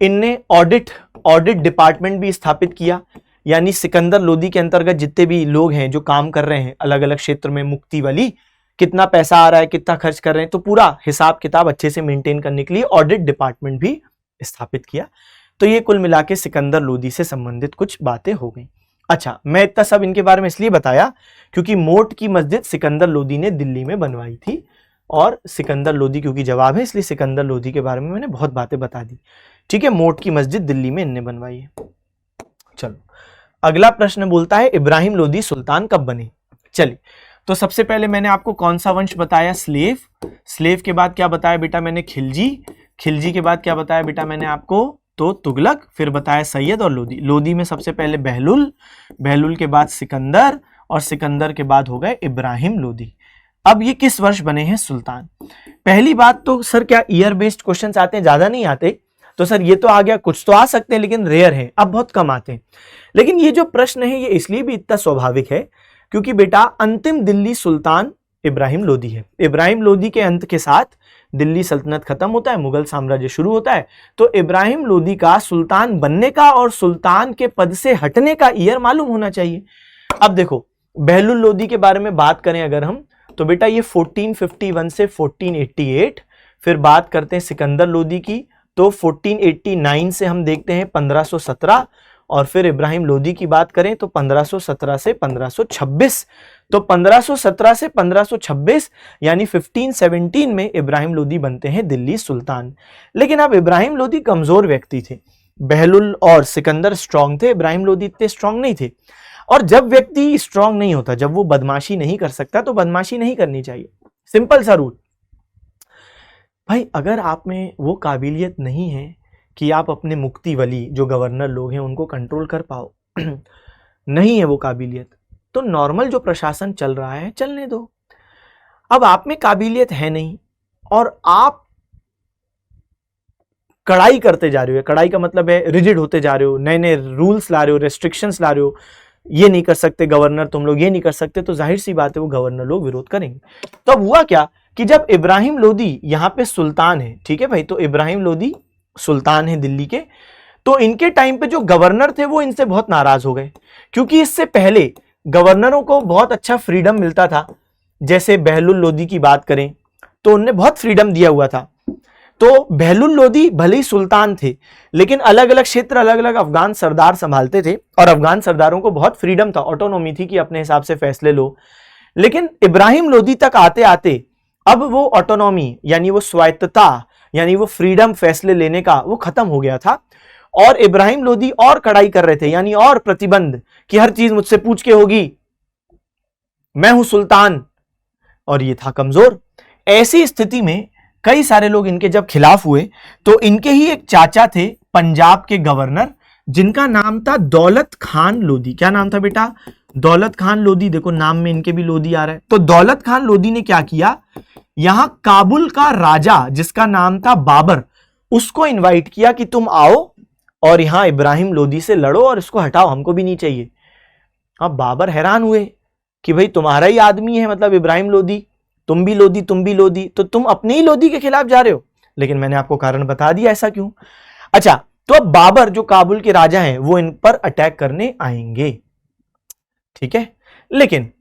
इनने ऑडिट डिपार्टमेंट भी स्थापित किया, यानी सिकंदर लोदी के अंतर्गत जितने भी लोग हैं जो काम कर रहे हैं अलग अलग क्षेत्र में, मुक्ति वाली, कितना पैसा आ रहा है, कितना खर्च कर रहे हैं, तो पूरा हिसाब किताब अच्छे से मेंटेन करने के लिए ऑडिट डिपार्टमेंट भी स्थापित किया। तो ये कुल मिला के सिकंदर लोदी से संबंधित कुछ बातें हो गई। अच्छा, मैं इतना सब इनके बारे में इसलिए बताया क्योंकि मोट की मस्जिद सिकंदर लोदी ने दिल्ली में बनवाई थी, और सिकंदर लोदी क्योंकि जवाब है इसलिए सिकंदर लोदी के बारे में मैंने बहुत बातें बता दी, ठीक है। मोट की मस्जिद दिल्ली में इनने बनवाई है। चलो, अगला प्रश्न बोलता है इब्राहिम लोदी सुल्तान कब बने? चलिए, तो सबसे पहले मैंने आपको कौन सा वंश बताया? स्लेव। स्लेव के बाद क्या बताया बेटा मैंने? खिलजी। खिलजी के बाद क्या बताया बेटा मैंने आपको? तो तुगलक। फिर बताया सैयद और लोदी। लोदी में सबसे पहले बहलुल, बहलुल के बाद सिकंदर, और सिकंदर के बाद हो गए इब्राहिम लोदी। अब ये किस वर्ष बने हैं सुल्तान? पहली बात तो सर क्या ईयर बेस्ड क्वेश्चंस आते हैं? ज्यादा नहीं आते। तो सर ये तो आ गया, कुछ तो आ सकते हैं लेकिन रेयर है, अब बहुत कम आते हैं। लेकिन ये जो प्रश्न है ये इसलिए भी इतना स्वाभाविक है क्योंकि बेटा अंतिम दिल्ली सुल्तान इब्राहिम लोदी है। इब्राहिम लोदी के अंत के साथ दिल्ली सल्तनत खत्म होता है, मुगल साम्राज्य शुरू होता है। तो इब्राहिम लोदी का सुल्तान बनने का और सुल्तान के पद से हटने का ईयर मालूम होना चाहिए। अब देखो, बहलुल लोदी के बारे में बात करें अगर हम, तो बेटा ये 1451 से 1488। फिर बात करते हैं सिकंदर लोदी की, तो 1489 से हम देखते हैं 1517, और फिर इब्राहिम लोदी की बात करें तो 1517 से 1526, तो 1517 से 1526 यानी 1517 में इब्राहिम लोदी बनते हैं दिल्ली सुल्तान। लेकिन अब इब्राहिम लोदी कमजोर व्यक्ति थे, बहलुल और सिकंदर स्ट्रांग थे, इब्राहिम लोदी इतने स्ट्रांग नहीं थे। और जब व्यक्ति स्ट्रांग नहीं होता, जब वो बदमाशी नहीं कर सकता, तो बदमाशी नहीं करनी चाहिए, सिंपल सा रूल। भाई अगर आप में वो काबिलियत नहीं है कि आप अपने मुक्ति वली जो गवर्नर लोग हैं उनको कंट्रोल कर पाओ नहीं है वो काबिलियत, तो नॉर्मल जो प्रशासन चल रहा है चलने दो। अब आप में काबिलियत है नहीं और आप कड़ाई करते जा रहे हो, कड़ाई का मतलब है रिजिड होते जा रहे हो, नए नए रूल्स ला रहे हो, रेस्ट्रिक्शंस ला रहे हो, ये नहीं कर सकते गवर्नर तुम लोग, ये नहीं कर सकते, तो जाहिर सी बात है वो गवर्नर लोग विरोध करेंगे। तो अब हुआ क्या कि जब इब्राहिम लोदी यहाँ पे सुल्तान है, ठीक है भाई, तो इब्राहिम लोदी सुल्तान है दिल्ली के, तो इनके टाइम पे जो गवर्नर थे वो इनसे बहुत नाराज हो गए, क्योंकि इससे पहले गवर्नरों को बहुत अच्छा फ्रीडम मिलता था। जैसे बहलुल लोदी की बात करें तो उनने बहुत फ्रीडम दिया हुआ था। तो बहलुल लोदी भले ही सुल्तान थे, लेकिन अलग अलग क्षेत्र अलग अलग अफगान सरदार संभालते थे और अफगान सरदारों को बहुत फ्रीडम था, ऑटोनॉमी थी कि अपने हिसाब से फैसले लो। लेकिन इब्राहिम लोदी तक आते आते अब वो ऑटोनॉमी यानी वो स्वायत्तता यानी वो फ्रीडम फैसले लेने का वो खत्म हो गया था, और इब्राहिम लोदी और कड़ाई कर रहे थे, यानी और प्रतिबंध कि हर चीज मुझसे पूछ के होगी, मैं हूं सुल्तान, और ये था कमजोर। ऐसी स्थिति में कई सारे लोग इनके जब खिलाफ हुए तो इनके ही एक चाचा थे पंजाब के गवर्नर, जिनका नाम था दौलत खान लोदी। क्या नाम था बेटा? दौलत खान लोदी। देखो नाम में इनके भी लोदी आ रहा है। तो दौलत खान लोदी ने क्या किया, यहां काबुल का राजा जिसका नाम था बाबर, उसको इनवाइट किया कि तुम आओ और यहां इब्राहिम लोदी से लड़ो और इसको हटाओ, हमको भी नहीं चाहिए। अब बाबर हैरान हुए कि भाई तुम्हारा ही आदमी है, मतलब इब्राहिम लोदी, तुम भी लोदी तुम भी लोदी, तो तुम अपने ही लोदी के खिलाफ जा रहे हो। लेकिन मैंने आपको कारण बता दिया ऐसा क्यों। अच्छा, तो अब बाबर जो काबुल के राजा हैं वो इन पर अटैक करने आएंगे, ठीक है। लेकिन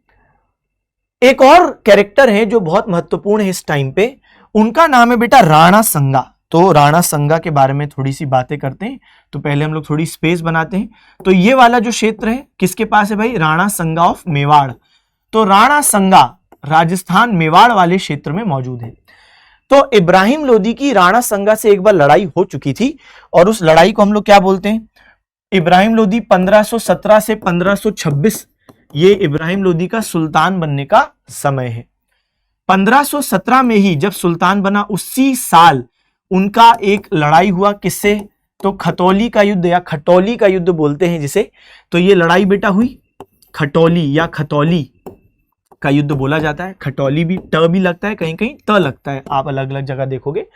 एक और कैरेक्टर है जो बहुत महत्वपूर्ण है इस टाइम पे, उनका नाम है बेटा राणा संगा। तो राणा संगा के बारे में थोड़ी सी बातें करते हैं। तो पहले हम लोग थोड़ी स्पेस बनाते हैं। तो ये वाला जो क्षेत्र है किसके पास है भाई? राणा संगा ऑफ मेवाड़। तो राणा संगा राजस्थान मेवाड़ वाले क्षेत्र में मौजूद है। तो इब्राहिम लोदी की राणा संगा से एक बार लड़ाई हो चुकी थी, और उस लड़ाई को हम लोग क्या बोलते हैं? इब्राहिम लोदी 1517 से 1526 ये इब्राहिम लोदी का सुल्तान बनने का समय है। 1517 में ही जब सुल्तान बना उसी साल उनका एक लड़ाई हुआ, किससे? तो खतौली का युद्ध या खटौली का युद्ध बोलते हैं जिसे। तो ये लड़ाई बेटा हुई खटौली या खतौली का युद्ध बोला जाता है। खटौली भी ट भी लगता है, कहीं कहीं त लगता है, आप अलग अलग जगह देखोगे।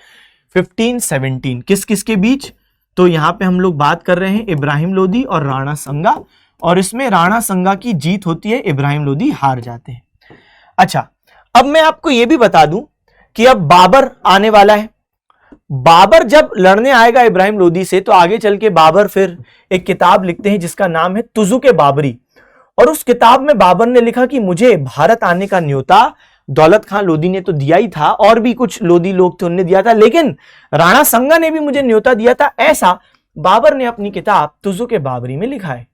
1517 किस किस के बीच? तो यहां पे हम लोग बात कर रहे हैं इब्राहिम लोदी और राणा संगा, और इसमें राणा संगा की जीत होती है, इब्राहिम लोदी हार जाते हैं। अच्छा, अब मैं आपको यह भी बता दूं कि अब बाबर आने वाला है। बाबर जब लड़ने आएगा इब्राहिम लोदी से, तो आगे चल के बाबर फिर एक किताब लिखते हैं जिसका नाम है तुजुक बाबरी, और उस किताब में बाबर ने लिखा कि मुझे भारत आने का न्योता दौलत खान लोदी ने तो दिया ही था, और भी कुछ लोदी लोग थे उनने दिया था, लेकिन राणा संगा ने भी मुझे न्योता दिया था। ऐसा बाबर ने अपनी किताब तुजुक बाबरी में लिखा है।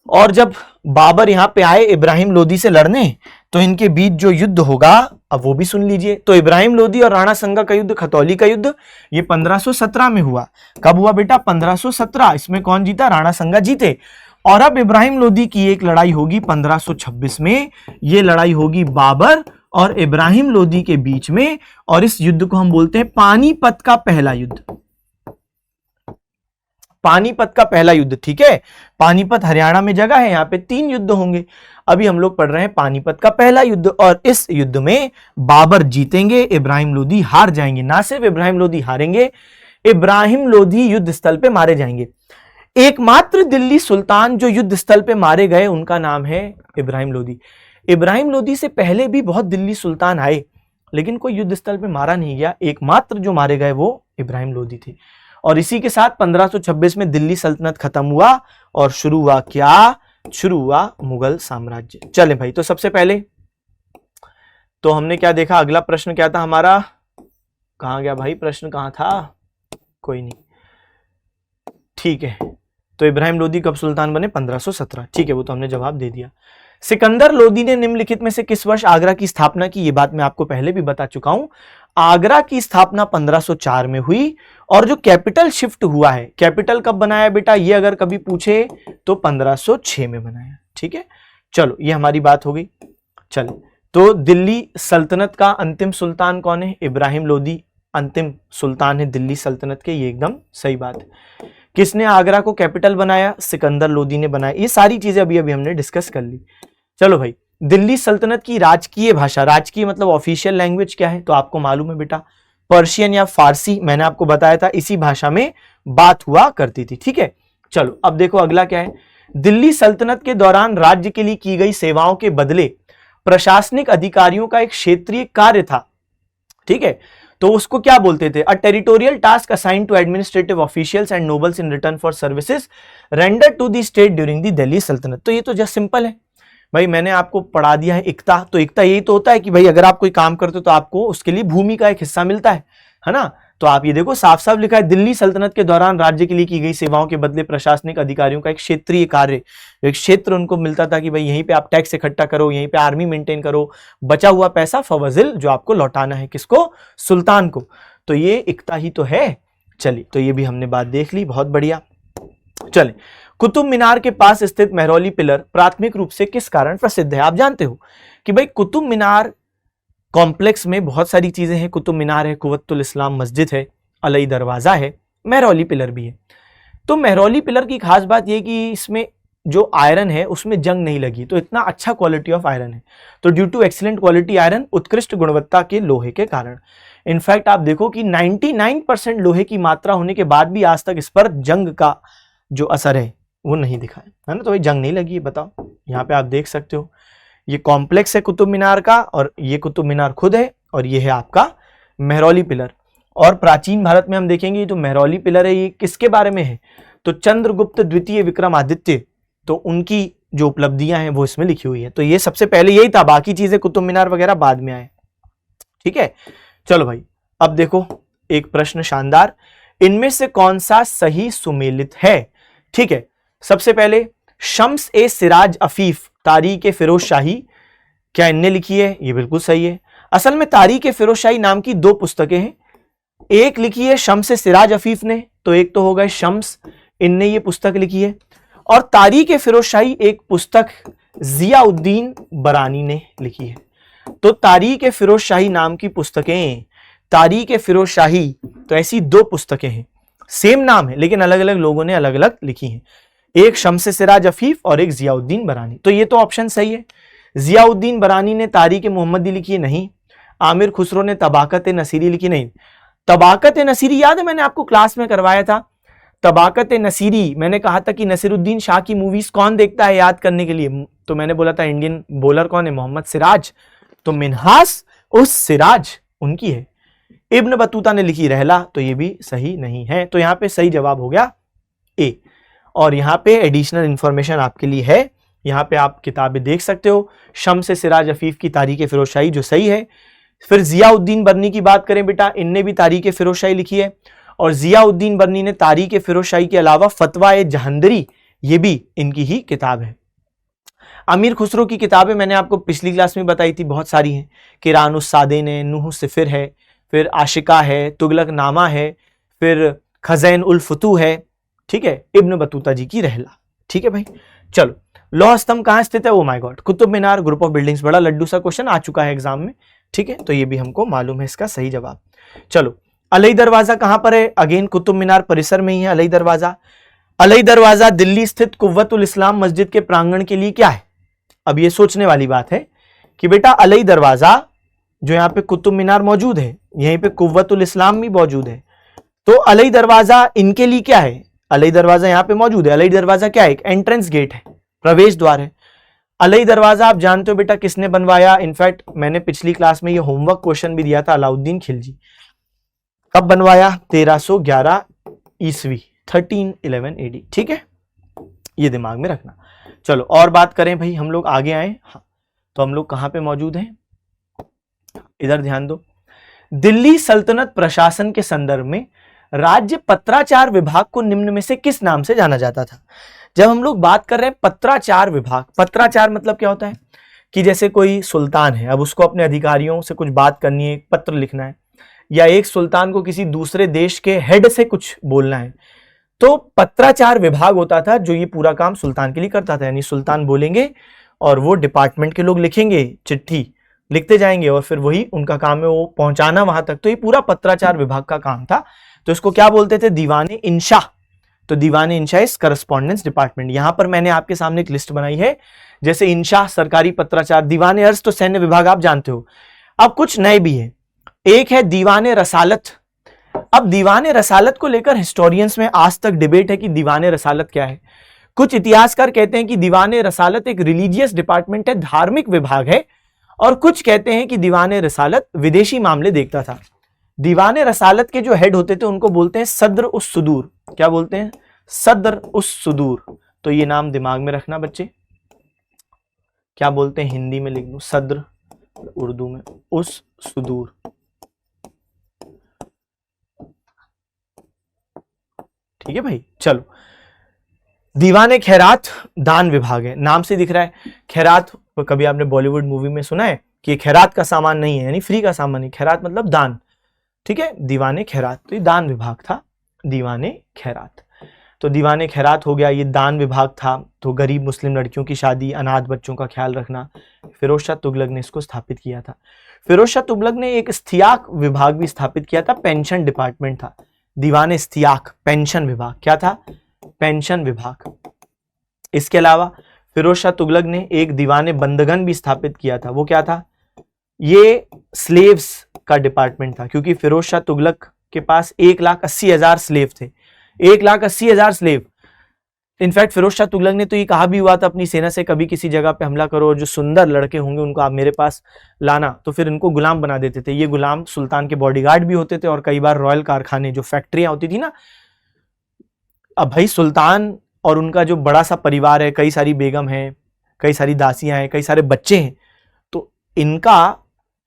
और जब बाबर यहां पे आए इब्राहिम लोदी से लड़ने, तो इनके बीच जो युद्ध होगा अब वो भी सुन लीजिए। तो इब्राहिम लोदी और राणा संगा का युद्ध, खतौली का युद्ध, ये 1517 में हुआ। कब हुआ बेटा? 1517। इसमें कौन जीता? राणा संगा जीते। और अब इब्राहिम लोदी की एक लड़ाई होगी 1526 में। ये लड़ाई होगी बाबर और इब्राहिम लोदी के बीच में, और इस युद्ध को हम बोलते हैं पानीपत का पहला युद्ध। पानीपत का पहला युद्ध, ठीक है। पानीपत हरियाणा में जगह है, यहां पे 3 युद्ध होंगे। अभी हम लोग पढ़ रहे हैं पानीपत का पहला युद्ध, और इस युद्ध में बाबर जीतेंगे, इब्राहिम लोदी हार जाएंगे। ना सिर्फ इब्राहिम लोदी हारेंगे, इब्राहिम लोदी युद्ध स्थल पे मारे जाएंगे। एकमात्र दिल्ली सुल्तान जो युद्ध स्थल पे मारे गए उनका नाम है इब्राहिम लोदी। इब्राहिम लोदी से पहले भी बहुत दिल्ली सुल्तान आए, लेकिन कोई युद्ध स्थल पे मारा नहीं गया। एकमात्र जो मारे गए वो इब्राहिम लोदी थे। और इसी के साथ 1526 में दिल्ली सल्तनत खत्म हुआ, और शुरू हुआ क्या? शुरू हुआ मुगल साम्राज्य। चले भाई, तो सबसे पहले तो हमने क्या देखा? अगला प्रश्न क्या था हमारा? कहां गया भाई? प्रश्न कहां था? कोई नहीं, ठीक है। तो इब्राहिम लोदी कब सुल्तान बने? 1517। ठीक है, वो तो हमने जवाब दे दिया। सिकंदर लोदी ने निम्नलिखित में से किस वर्ष आगरा की स्थापना की? ये बात मैं आपको पहले भी बता चुका हूं। आगरा की स्थापना 1504 में हुई और जो कैपिटल शिफ्ट हुआ है, कैपिटल कब बनाया बेटा, ये अगर कभी पूछे तो 1506 में बनाया। ठीक है, चलो ये हमारी बात हो गई। चलो, तो दिल्ली सल्तनत का अंतिम सुल्तान कौन है? इब्राहिम लोदी अंतिम सुल्तान है दिल्ली सल्तनत के, ये एकदम सही बात है। किसने आगरा को कैपिटल बनाया? सिकंदर लोदी ने बनाया। ये सारी चीजें अभी अभी हमने डिस्कस कर ली। चलो भाई, दिल्ली सल्तनत की राजकीय भाषा, राजकीय मतलब ऑफिशियल लैंग्वेज क्या है? तो आपको मालूम है बेटा, पर्शियन या फारसी। मैंने आपको बताया था इसी भाषा में बात हुआ करती थी। ठीक है, चलो अब देखो अगला क्या है। दिल्ली सल्तनत के दौरान राज्य के लिए की गई सेवाओं के बदले प्रशासनिक अधिकारियों का एक क्षेत्रीय कार्य था। ठीक है, तो उसको क्या बोलते थे? A territorial task assigned to administrative officials and nobles in return for services rendered to the state during the Delhi Sultanate. तो ये तो जस्ट सिंपल है भाई, मैंने आपको पढ़ा दिया है इक्ता। तो इक्ता यही तो होता है कि भाई अगर आप कोई काम करते हो तो आपको उसके लिए भूमि का एक हिस्सा मिलता है ना। तो आप ये देखो साफ साफ लिखा है, दिल्ली सल्तनत के दौरान राज्य के लिए की गई सेवाओं के बदले प्रशासनिक अधिकारियों का एक क्षेत्रीय कार्य, एक क्षेत्र उनको मिलता था कि भाई यहीं पे आप टैक्स इकट्ठा करो, यहीं पे आर्मी मेंटेन करो, बचा हुआ पैसा फवजिल जो आपको लौटाना है, किसको? सुल्तान को। तो ये इक्ता ही तो है। चलिए, तो ये भी हमने बात देख ली, बहुत बढ़िया। चले, कुतुब मीनार के पास स्थित मेहरौली पिलर प्राथमिक रूप से किस कारण प्रसिद्ध है? आप जानते हो कि भाई कुतुब मीनार कॉम्प्लेक्स में बहुत सारी चीजें हैं। कुतुब मीनार है, कुव्वतुल इस्लाम मस्जिद है, अलई दरवाजा है, मेहरौली पिलर भी है। तो मेहरौली पिलर की खास बात यह कि इसमें जो आयरन है उसमें जंग नहीं लगी, तो इतना अच्छा क्वालिटी ऑफ आयरन है। तो due to excellent quality iron, उत्कृष्ट गुणवत्ता के लोहे के कारण, इनफैक्ट आप देखो कि 99% लोहे की मात्रा होने के बाद भी आज तक इस पर जंग का जो असर है वो नहीं दिखा है ना। तो भाई जंग नहीं लगी, बताओ। यहाँ पे आप देख सकते हो ये कॉम्प्लेक्स है कुतुब मीनार का, और ये कुतुब मीनार खुद है, और ये है आपका मेहरौली पिलर। और प्राचीन भारत में हम देखेंगे ये जो मेहरौली पिलर है ये किसके बारे में है? तो चंद्रगुप्त द्वितीय विक्रमादित्य, तो उनकी जो उपलब्धियां हैं वो इसमें लिखी हुई है। तो ये सबसे पहले यही था, बाकी चीजें कुतुब मीनार वगैरह बाद में आए। ठीक है, चलो भाई अब देखो एक प्रश्न शानदार, इनमें से कौन सा सही सुमेलित है? ठीक है, सबसे पहले शम्स ए सिराज अफीफ तारीख फिरोज शाही, क्या इनने लिखी है? ये बिल्कुल सही है। असल में तारीख फिरोज शाही नाम की दो पुस्तकें हैं, एक लिखी है शम्स ए सिराज अफीफ ने, तो एक तो होगा शम्स, इनने ये पुस्तक लिखी है, और तारीख फिरोज शाही एक पुस्तक जियाउद्दीन बरानी ने लिखी है। तो तारीख फिरोज शाही नाम की पुस्तकें, तारीख फिरोज शाही, तो ऐसी दो पुस्तकें हैं, सेम नाम है लेकिन अलग अलग लोगों ने अलग अलग लिखी हैं, एक शम्स सिराज अफीफ और एक जियाउद्दीन बरानी। तो ये तो ऑप्शन सही है। जियाउद्दीन बरानी ने तारीख मोहम्मदी लिखी है, नहीं। आमिर खुसरो ने तबाकत नसीरी लिखी, नहीं। तबाकत नसीरी याद है मैंने आपको क्लास में करवाया था, तबाकत नसीरी मैंने कहा था कि नसीरुद्दीन शाह की मूवीज कौन देखता है याद करने के लिए, तो मैंने बोला था इंडियन बॉलर कौन है? मोहम्मद सिराज। तो मिन्हास उस सिराज उनकी है। इब्न बतूता ने लिखी रहला, तो ये भी सही नहीं है। तो यहाँ पे सही जवाब हो गया ए। और यहाँ पे एडिशनल इंफॉर्मेशन आपके लिए है, यहाँ पे आप किताबें देख सकते हो। शम्स सिराज अफीफ की तारीख फिरोज शाही जो सही है। फिर जियाउद्दीन बरनी की बात करें बेटा, इनने भी तारीख फिरोज शाही लिखी है, और जियाउद्दीन बरनी ने तारीख फिरोज शाही के अलावा फतवा ए जहंदरी, ये भी इनकी ही किताब है। अमीर खुसरो की किताबें मैंने आपको पिछली क्लास में बताई थी, बहुत सारी हैं। किरानुस सादेन है, नूह सिफिर है, फिर आशिका है, तुगलक नामा है, फिर खजैन उल फुतू है, ठीक है, इब्न बतूता जी की रहला। ठीक है भाई, चलो लौह स्तंभ कहां स्थित है? Oh my God, Qutub Minar, group of buildings. बड़ा लड्डू सा क्वेश्चन आ चुका है एग्जाम में, ठीक है, तो ये भी हमको मालूम है इसका सही जवाब। चलो, अलई दरवाजा कहां पर है? अगेन कुतुब मीनार परिसर में ही है अलई दरवाजा। अलई दरवाजा दिल्ली स्थित कुव्वतुल इस्लाम मस्जिद के प्रांगण के लिए क्या है? अब ये सोचने वाली बात है कि बेटा अलई दरवाजा जो यहाँ पे कुतुब मीनार मौजूद है, यहीं पे कुव्वतुल इस्लाम भी मौजूद है, तो अलई दरवाजा इनके लिए क्या है? अलई दरवाजा यहाँ पे मौजूद है। अलई दरवाजा क्या है? एक एंट्रेंस गेट है, प्रवेश द्वार है। अलई दरवाजा आप जानते हो बेटा किसने बनवाया? इनफैक्ट मैंने पिछली क्लास में ये होमवर्क क्वेश्चन भी दिया था, अलाउद्दीन खिलजी। कब बनवाया? 1311 ईस्वी, 1311 AD। ठीक है, ये दिमाग में रखना। चलो और बात करें भाई, हम लोग आगे आए। हाँ, तो हम लोग कहां पे मौजूद हैं? इधर ध्यान दो। दिल्ली सल्तनत प्रशासन के संदर्भ में राज्य पत्राचार विभाग को निम्न में से किस नाम से जाना जाता था? जब हम लोग बात कर रहे हैं पत्राचार विभाग, पत्राचार मतलब क्या होता है कि जैसे कोई सुल्तान है, अब उसको अपने अधिकारियों से कुछ बात करनी है, एक पत्र लिखना है, या एक सुल्तान को किसी दूसरे देश के हेड से कुछ बोलना है, तो पत्राचार विभाग होता था जो ये पूरा काम सुल्तान के लिए करता था। यानी सुल्तान बोलेंगे और वो डिपार्टमेंट के लोग लिखेंगे, चिट्ठी लिखते जाएंगे और फिर वही उनका काम है वो पहुंचाना वहां तक। तो ये पूरा पत्राचार विभाग का काम था। तो इसको क्या बोलते थे? दीवाने इंशा। तो दीवाने इंशा इज करस्पॉन्डेंस डिपार्टमेंट। यहां पर मैंने आपके सामने एक लिस्ट बनाई है, जैसे इंशा सरकारी पत्राचार, दीवाने अर्ज तो सैन्य विभाग आप जानते हो। अब कुछ नए भी है, एक है दीवाने रसालत। अब दीवाने रसालत को लेकर हिस्टोरियंस में आज तक डिबेट है कि दीवाने रसालत क्या है। कुछ इतिहासकार कहते हैं कि दीवाने रसालत एक रिलीजियस डिपार्टमेंट है, धार्मिक विभाग है, और कुछ कहते हैं कि दीवाने रसालत विदेशी मामले देखता था। दीवाने रसालत के जो हेड होते थे उनको बोलते हैं सद्र उस सुदूर। क्या बोलते हैं? सद्र उस सुदूर। तो ये नाम दिमाग में रखना बच्चे। क्या बोलते हैं? हिंदी में लिख दूं सद्र, उर्दू में उस सुदूर। ठीक है भाई, चलो। दीवाने खैरात दान विभाग है, नाम से दिख रहा है खैरात। कभी आपने बॉलीवुड मूवी में सुना है कि खैरात का सामान नहीं है, यानी फ्री का सामान नहीं, खैरात मतलब दान। ठीक है, दीवाने खैरात, तो ये दान विभाग था, दीवाने खैरात। तो दीवाने खैरात हो गया, ये दान विभाग था। तो गरीब मुस्लिम लड़कियों की शादी, अनाथ बच्चों का ख्याल रखना, फिरोज शाह तुगलक ने इसको स्थापित किया था। फिरोज शाह तुगलक ने एक इस्तियाक विभाग भी स्थापित किया था, पेंशन डिपार्टमेंट था। दीवाने इस्तियाक, पेंशन विभाग। क्या था? पेंशन विभाग। इसके अलावा फिरोज शाह तुगलक ने एक दीवाने बंदगन भी स्थापित किया था। वो क्या था? ये स्लेव्स का डिपार्टमेंट था, क्योंकि फिरोज शाह तुगलक के पास 1,80,000 स्लेव थे। 1,80,000 स्लेव। इनफैक्ट फिरोज शाह तुगलक ने तो ये कहा भी हुआ था अपनी सेना से, कभी किसी जगह पे हमला करो और जो सुंदर लड़के होंगे उनको आप मेरे पास लाना। तो फिर इनको गुलाम बना देते थे। ये गुलाम सुल्तान के बॉडीगार्ड भी होते थे और कई बार रॉयल कारखाने, जो फैक्ट्रियां होती थी ना, अब भाई सुल्तान और उनका जो बड़ा सा परिवार है, कई सारी बेगम है, कई सारी दासियां हैं, कई सारे बच्चे हैं, तो इनका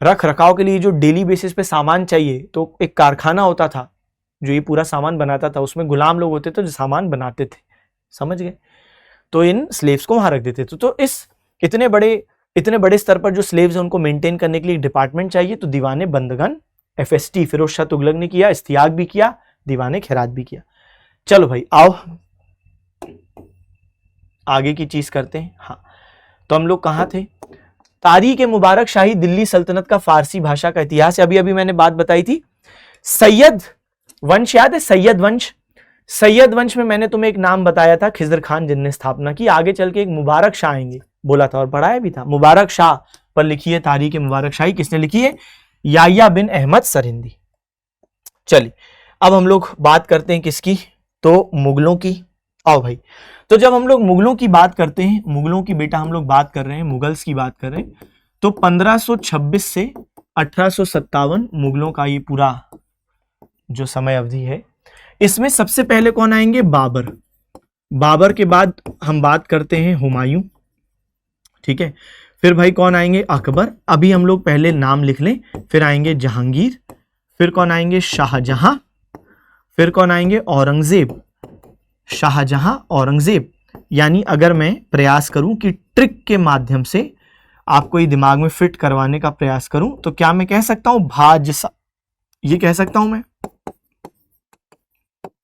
रख रखाव के लिए जो डेली बेसिस पे सामान चाहिए, तो एक कारखाना होता था जो ये पूरा सामान बनाता था। उसमें गुलाम लोग होते थे जो सामान बनाते थे, समझ गए? तो इन स्लेव्स को वहां रख देते थे। तो इस इतने बड़े स्तर पर जो स्लेव्स हैं उनको मेंटेन करने के लिए डिपार्टमेंट चाहिए। तो दीवाने बंदगन FST फिरोज शाह तुगलक ने किया, इस्तियाक भी किया, दीवाने खैरात भी किया। चलो भाई आओ आगे की चीज करते हैं। हाँ, तो हम लोग कहां थे? तारीख मुबारक शाही दिल्ली सल्तनत का फारसी भाषा का इतिहास। अभी अभी मैंने बात बताई थी, सैयद वंश याद है? सैयद वंश। सैयद वंश में मैंने तुम्हें एक नाम बताया था, खिजर खान, जिनने स्थापना की। आगे चल के एक मुबारक शाह आएंगे, बोला था और पढ़ाया भी था। मुबारक शाह पर लिखी है तारीख मुबारक शाही, किसने लिखी है? याह्या बिन अहमद सरहिंदी। चलिए अब हम लोग बात करते हैं किसकी? तो मुगलों की। आओ भाई, तो जब हम लोग मुगलों की बात करते हैं, मुगलों की बेटा हम लोग बात कर रहे हैं, मुगल्स की बात कर रहे हैं, तो 1526 से 1857 मुगलों का ये पूरा जो समय अवधि है। इसमें सबसे पहले कौन आएंगे? बाबर। बाबर के बाद हम बात करते हैं हुमायूं। ठीक है, फिर भाई कौन आएंगे? अकबर। अभी हम लोग पहले नाम लिख लें। फिर आएंगे जहांगीर। फिर कौन आएंगे? शाहजहां। फिर कौन आएंगे? औरंगजेब। शाहजहां, औरंगजेब। यानी अगर मैं प्रयास करूं कि ट्रिक के माध्यम से आपको ये दिमाग में फिट करवाने का प्रयास करूं, तो क्या मैं कह सकता हूं भाजसा? ये कह सकता हूं मैं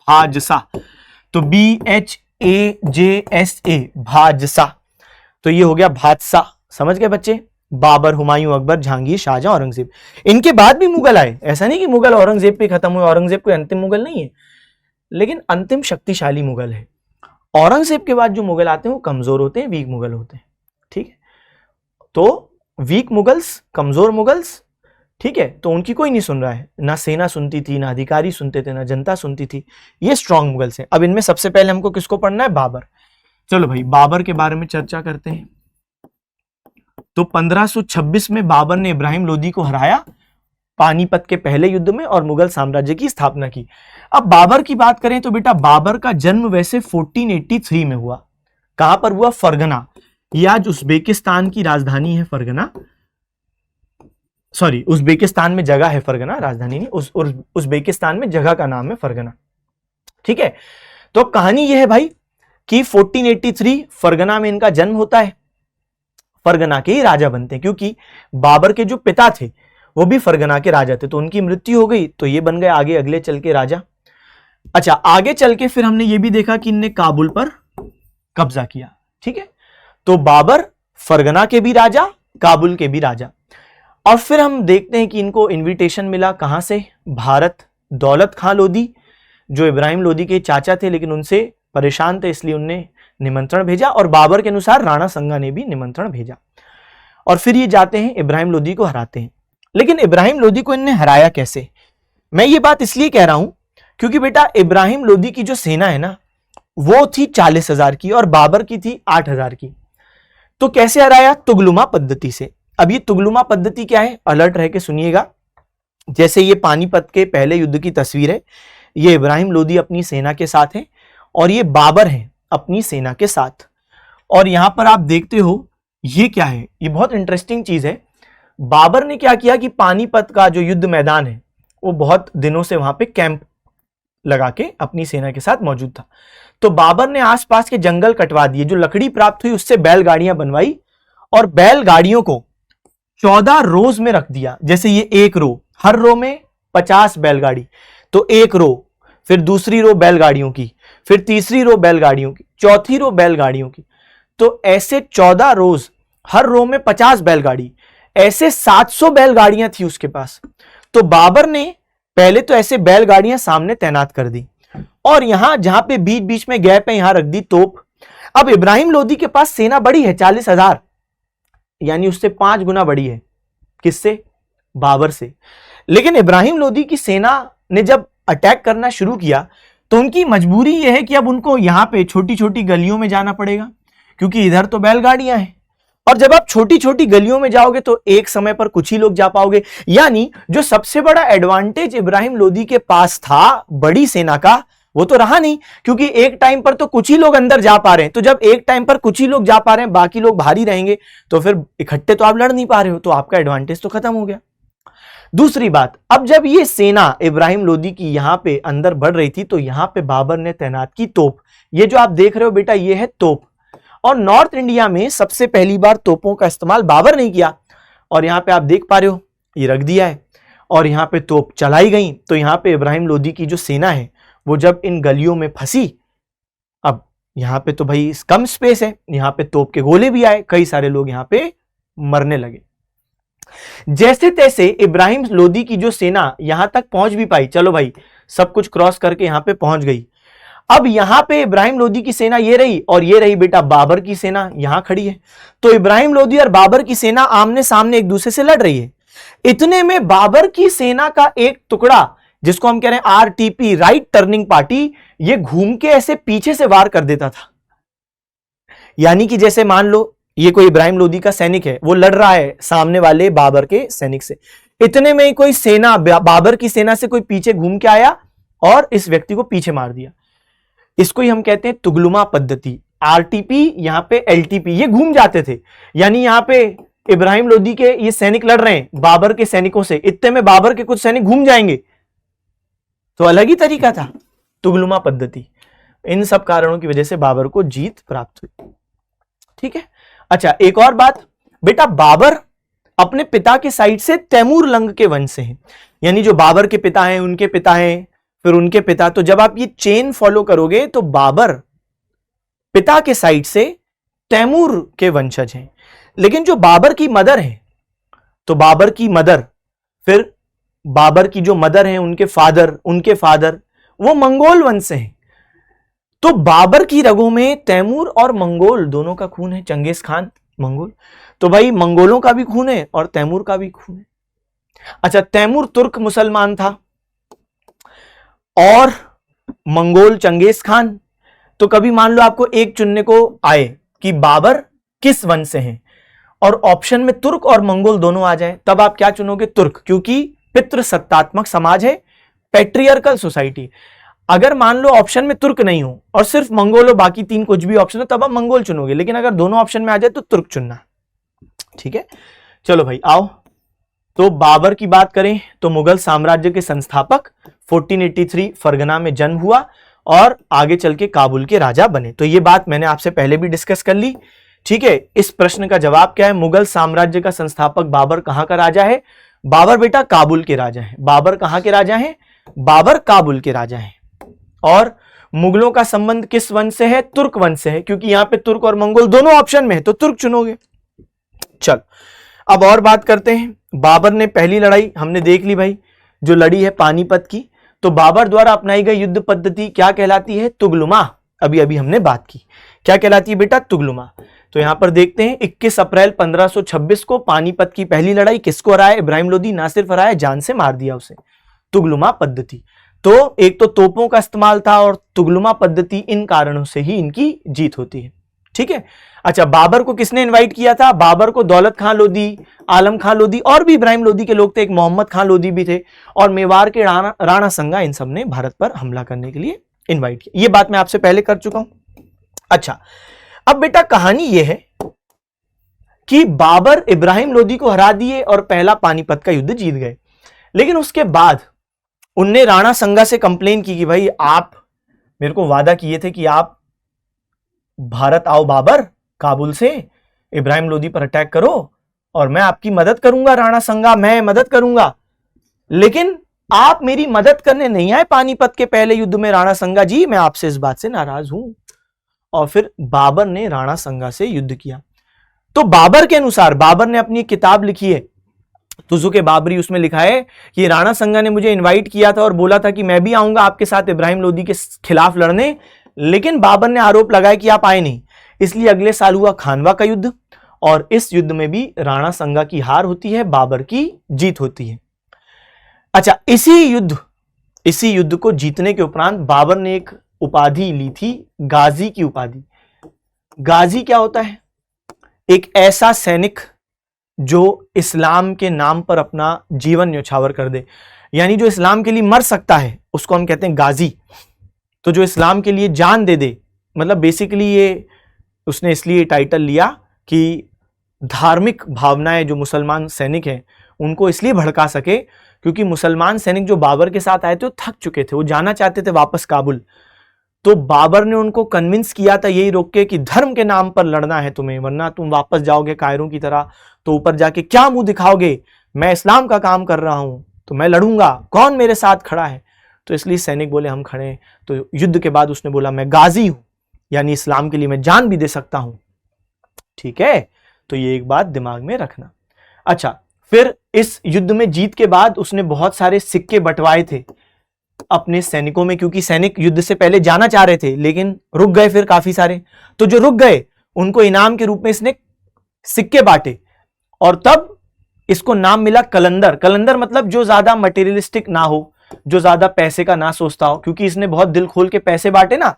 भाजसा। तो BHAJSA, भाजसा। तो ये हो गया भाजसा। समझ गए बच्चे? बाबर, हुमायूं, अकबर, जहांगीर, शाहजहां, औरंगजेब। इनके बाद भी मुगल आए, ऐसा नहीं कि मुगल औरंगजेब पे खत्म हुए। औरंगजेब कोई अंतिम मुगल नहीं है, लेकिन अंतिम शक्तिशाली मुगल है। औरंगजेब के बाद जो मुगल आते हैं वो कमजोर होते हैं, वीक मुगल होते हैं। ठीक है, तो वीक मुगल्स, कमजोर मुगल्स। ठीक है, तो उनकी कोई नहीं सुन रहा है, ना सेना सुनती थी, ना अधिकारी सुनते थे, ना जनता सुनती थी। ये स्ट्रांग मुगल्स हैं। अब इनमें सबसे पहले हमको किसको पढ़ना है? बाबर। चलो भाई बाबर के बारे में चर्चा करते हैं। तो 1526 में बाबर ने इब्राहिम लोदी को हराया पानीपत के पहले युद्ध में और मुगल साम्राज्य की स्थापना की। अब बाबर की बात करें तो बेटा बाबर का जन्म वैसे 1483 में हुआ। कहां पर हुआ? फरगना। यह आज उज्बेकिस्तान की राजधानी है फरगना। सॉरी, उज्बेकिस्तान में जगह है फरगना, राजधानी नहीं, उज्बेकिस्तान में जगह का नाम है फरगना। ठीक है, तो अब कहानी यह है भाई कि 1483 फरगना में इनका जन्म होता है। फरगना के ही राजा बनते हैं, क्योंकि बाबर के जो पिता थे वो भी फरगना के राजा थे, तो उनकी मृत्यु हो गई, तो ये बन गए आगे अगले चल के राजा। अच्छा, आगे चल के फिर हमने ये भी देखा कि इनने काबुल पर कब्जा किया। ठीक है, तो बाबर फरगना के भी राजा, काबुल के भी राजा। और फिर हम देखते हैं कि इनको इनविटेशन मिला कहां से, भारत, दौलत खां लोधी जो इब्राहिम लोधी के चाचा थे, लेकिन उनसे परेशान थे, इसलिए उनने निमंत्रण भेजा, और बाबर के अनुसार राणा संगा ने भी निमंत्रण भेजा। और फिर ये जाते हैं इब्राहिम लोधी को हराते हैं। लेकिन इब्राहिम लोधी को इनने हराया कैसे? मैं ये बात इसलिए कह रहा हूं क्योंकि बेटा इब्राहिम लोधी की जो सेना है ना वो थी 40,000 की और बाबर की थी 8,000 की। तो कैसे हराया? तुगलुमा पद्धति से। अब ये तुगलुमा पद्धति क्या है, अलर्ट रह के सुनिएगा। जैसे ये पानीपत के पहले युद्ध की तस्वीर है, ये इब्राहिम लोधी अपनी सेना के साथ है और ये बाबर है अपनी सेना के साथ। और यहां पर आप देखते हो ये क्या है, ये बहुत इंटरेस्टिंग चीज है। बाबर ने क्या किया कि पानीपत का जो युद्ध मैदान है वो बहुत दिनों से वहां पे कैंप लगा के अपनी सेना के साथ मौजूद था। तो बाबर ने आसपास के जंगल कटवा दिए, जो लकड़ी प्राप्त हुई उससे बैलगाड़ियां बनवाई और बैलगाड़ियों को 14 रोज में रख दिया। जैसे ये एक रो, हर रो में 50 बैलगाड़ी, तो एक रो, फिर दूसरी रो बैलगाड़ियों की, फिर तीसरी रो बैलगाड़ियों की, चौथी रो बैलगाड़ियों की। तो ऐसे 14 रोज, हर रो में 50 बैलगाड़ी, ऐसे 700 बैलगाड़ियां थी उसके पास। तो बाबर ने पहले तो ऐसे बैलगाड़ियां सामने तैनात कर दी और यहां जहां पे बीच बीच में गैप है यहां रख दी तोप। अब इब्राहिम लोधी के पास सेना बड़ी है 40,000, यानी उससे 5 गुना बड़ी है। किससे? बाबर से। लेकिन इब्राहिम लोधी की सेना ने जब अटैक करना शुरू किया तो उनकी मजबूरी यह है कि अब उनको यहां पे छोटी छोटी गलियों में जाना पड़ेगा, क्योंकि इधर तो बैलगाड़ियां हैं और जब आप छोटी छोटी गलियों में जाओगे तो एक समय पर कुछ ही लोग जा पाओगे। यानी जो सबसे बड़ा एडवांटेज इब्राहिम लोधी के पास था बड़ी सेना का, वो तो रहा नहीं, क्योंकि एक टाइम पर तो कुछ ही लोग अंदर जा पा रहे हैं। तो जब एक टाइम पर कुछ ही लोग जा पा रहे हैं, बाकी लोग भारी रहेंगे, तो फिर इकट्ठे तो आप लड़ नहीं पा रहे हो, तो आपका एडवांटेज तो खत्म हो गया। दूसरी बात, अब जब ये सेना इब्राहिम लोधी की यहां पे अंदर बढ़ रही थी तो यहां पे बाबर ने तैनात की तोप। ये जो आप देख रहे हो बेटा, ये है तोप। और नॉर्थ इंडिया में सबसे पहली बार तोपों का इस्तेमाल बाबर ने किया और यहां पे आप देख पा रहे हो ये रख दिया है और यहां पे तोप चलाई गई। तो यहां पे इब्राहिम लोधी की जो सेना है वो जब इन गलियों में फंसी, अब यहां पे तो भाई कम स्पेस है, यहां पे तोप के गोले भी आए, कई सारे लोग यहां पे मरने लगे। जैसे तैसे इब्राहिम लोधी की जो सेना यहां तक पहुंच भी पाई, चलो भाई सब कुछ क्रॉस करके यहां पे पहुंच गई। अब यहां पे इब्राहिम लोधी की सेना ये रही और ये रही बेटा बाबर की सेना यहां खड़ी है। तो इब्राहिम लोधी और बाबर की सेना आमने सामने एक दूसरे से लड़ रही है। इतने में बाबर की सेना का एक टुकड़ा, जिसको हम कह रहे हैं आरटीपी, राइट टर्निंग पार्टी, ये घूम के ऐसे पीछे से वार कर देता था। यानी कि जैसे मान लो ये कोई इब्राहिम लोधी का सैनिक है, वो लड़ रहा है सामने वाले बाबर के सैनिक से, इतने में कोई सेना, बाबर की सेना से कोई पीछे घूम के आया और इस व्यक्ति को पीछे मार दिया। इसको ही हम कहते हैं तुगलुमा पद्धति। आरटीपी, यहां पे एलटीपी, ये घूम जाते थे। यानी यहां पे इब्राहिम लोधी के ये सैनिक लड़ रहे हैं बाबर के सैनिकों से, इतने में बाबर के कुछ सैनिक घूम जाएंगे। तो अलग ही तरीका था, तुगलुमा पद्धति। इन सब कारणों की वजह से बाबर को जीत प्राप्त हुई। ठीक है। अच्छा, एक और बात बेटा, बाबर अपने पिता के साइड से तैमूर लंग के वंश से हैं। यानी जो बाबर के पिता हैं, उनके पिता हैं, फिर उनके पिता। तो जब आप ये चेन फॉलो करोगे तो बाबर पिता के साइड से तैमूर के वंशज हैं। लेकिन जो बाबर की मदर है, तो बाबर की मदर, फिर बाबर की जो मदर है, उनके फादर वो मंगोल वंश से हैं। तो बाबर की रगों में तैमूर और मंगोल दोनों का खून है। चंगेज खान मंगोल, तो भाई मंगोलों का भी खून है और तैमूर का भी खून है। अच्छा, तैमूर तुर्क मुसलमान था और मंगोल चंगेज खान। तो कभी मान लो आपको एक चुनने को आए कि बाबर किस वंश से हैं और ऑप्शन में तुर्क और मंगोल दोनों आ जाए, तब आप क्या चुनोगे? तुर्क, क्योंकि पितृसत्तात्मक समाज है, पैट्रियर्कल सोसाइटी। अगर मान लो ऑप्शन में तुर्क नहीं हो और सिर्फ मंगोल हो, बाकी 3 कुछ भी ऑप्शन हो, तब आप मंगोल चुनोगे। लेकिन अगर दोनों ऑप्शन में आ जाए तो तुर्क चुनना। ठीक है, चलो भाई आओ। तो बाबर की बात करें तो मुगल साम्राज्य के संस्थापक, 1483 फरगना में जन्म हुआ और आगे चल के काबुल के राजा बने। तो ये बात मैंने आपसे पहले भी डिस्कस कर ली, ठीक है। इस प्रश्न का जवाब क्या है? मुगल साम्राज्य का संस्थापक बाबर कहां का राजा है? बाबर बेटा काबुल के राजा हैं। बाबर कहां के राजा हैं? बाबर काबुल के राजा हैं। और मुगलों का संबंध किस वंश से है? तुर्क वंश से है, क्योंकि यहां पे तुर्क और मंगोल दोनों ऑप्शन में है, तो तुर्क चुनोगे। चल अब और बात करते हैं। बाबर ने पहली लड़ाई हमने देख ली भाई, जो लड़ी है पानीपत की। तो बाबर द्वारा अपनाई गई युद्ध पद्धति क्या कहलाती है? तुगलुमा। अभी अभी हमने बात की, क्या कहलाती है बेटा? तुगलुमा। तो यहां पर देखते हैं 21 अप्रैल 1526 को पानीपत की पहली लड़ाई किसको हराया? इब्राहिम लोदी। ना सिर्फ हराया, जान से मार दिया उसे। तुगलुमा पद्धति। तो एक तो तोपों का इस्तेमाल था और तुगलुमा पद्धति, इन कारणों से ही इनकी जीत होती है, ठीक है। अच्छा, बाबर को किसने इनवाइट किया था? बाबर को दौलत खां लोदी, आलम खां लोदी और भी इब्राहिम लोदी के लोग थे, एक मोहम्मद खां लोदी भी थे, और मेवाड़ के राणा संगा, इन सब ने भारत पर हमला करने के लिए इनवाइट किया। ये बात मैं आपसे पहले कर चुका हूं। अच्छा, अब बेटा कहानी यह है कि बाबर इब्राहिम लोदी को हरा दिए और पहला पानीपत का युद्ध जीत गए। लेकिन उसके बाद उनने राणा संगा से कंप्लेन की कि भाई आप मेरे को वादा किए थे कि आप भारत आओ बाबर, काबुल से इब्राहिम लोदी पर अटैक करो और मैं आपकी मदद करूंगा, राणा संगा मैं मदद करूंगा, लेकिन आप मेरी मदद करने नहीं आए पानीपत के पहले युद्ध में। राणा संगा जी, मैं आपसे इस बात से नाराज हूं। और फिर बाबर ने राणा संगा से युद्ध किया। तो बाबर के अनुसार, बाबर ने अपनी एक किताब लिखी है तुजुक बाबरी, उसमें लिखा है कि राणा संगा ने मुझे इनवाइट किया था और बोला था कि मैं भी आऊंगा आपके साथ इब्राहिम लोदी के खिलाफ लड़ने, लेकिन बाबर ने आरोप लगाया कि आप आए नहीं। इसलिए अगले साल हुआ खानवा का युद्ध और इस युद्ध में भी राणा संगा की हार होती है, बाबर की जीत होती है। अच्छा, इसी युद्ध को जीतने के उपरांत बाबर ने एक उपाधि ली थी, गाजी की उपाधि। गाजी क्या होता है? एक ऐसा सैनिक जो इस्लाम के नाम पर अपना जीवन न्यौछावर कर दे, यानी जो इस्लाम के लिए मर सकता है उसको हम कहते हैं गाजी। तो जो इस्लाम के लिए जान दे दे, मतलब बेसिकली ये उसने इसलिए टाइटल लिया कि धार्मिक भावनाएं जो मुसलमान सैनिक हैं उनको इसलिए भड़का सके क्योंकि मुसलमान सैनिक जो बाबर के साथ आए थे वो थक चुके थे, वो जाना चाहते थे वापस काबुल। तो बाबर ने उनको कन्विंस किया था यही रोक के कि धर्म के नाम पर लड़ना है तुम्हें, वरना तुम वापस जाओगे कायरों की तरह तो ऊपर जाके क्या मुंह दिखाओगे? मैं इस्लाम का काम कर रहा हूं तो मैं लड़ूंगा, कौन मेरे साथ खड़ा है? तो इसलिए सैनिक बोले हम खड़े हैं। तो युद्ध के बाद उसने बोला मैं गाजी हूं, यानी इस्लाम के लिए मैं जान भी दे सकता हूं, ठीक है। तो ये एक बात दिमाग में रखना। अच्छा, फिर इस युद्ध में जीत के बाद उसने बहुत सारे सिक्के बंटवाए थे अपने सैनिकों में, क्योंकि सैनिक युद्ध से पहले जाना चाह रहे थे लेकिन रुक गए फिर काफी सारे। तो जो रुक गए उनको इनाम के रूप में इसने सिक्के बांटे और तब इसको नाम मिला कलंदर। कलंदर मतलब जो ज्यादा मटेरियलिस्टिक ना हो, जो ज्यादा पैसे का ना सोचता हो, क्योंकि इसने बहुत दिल खोल के पैसे बांटे ना।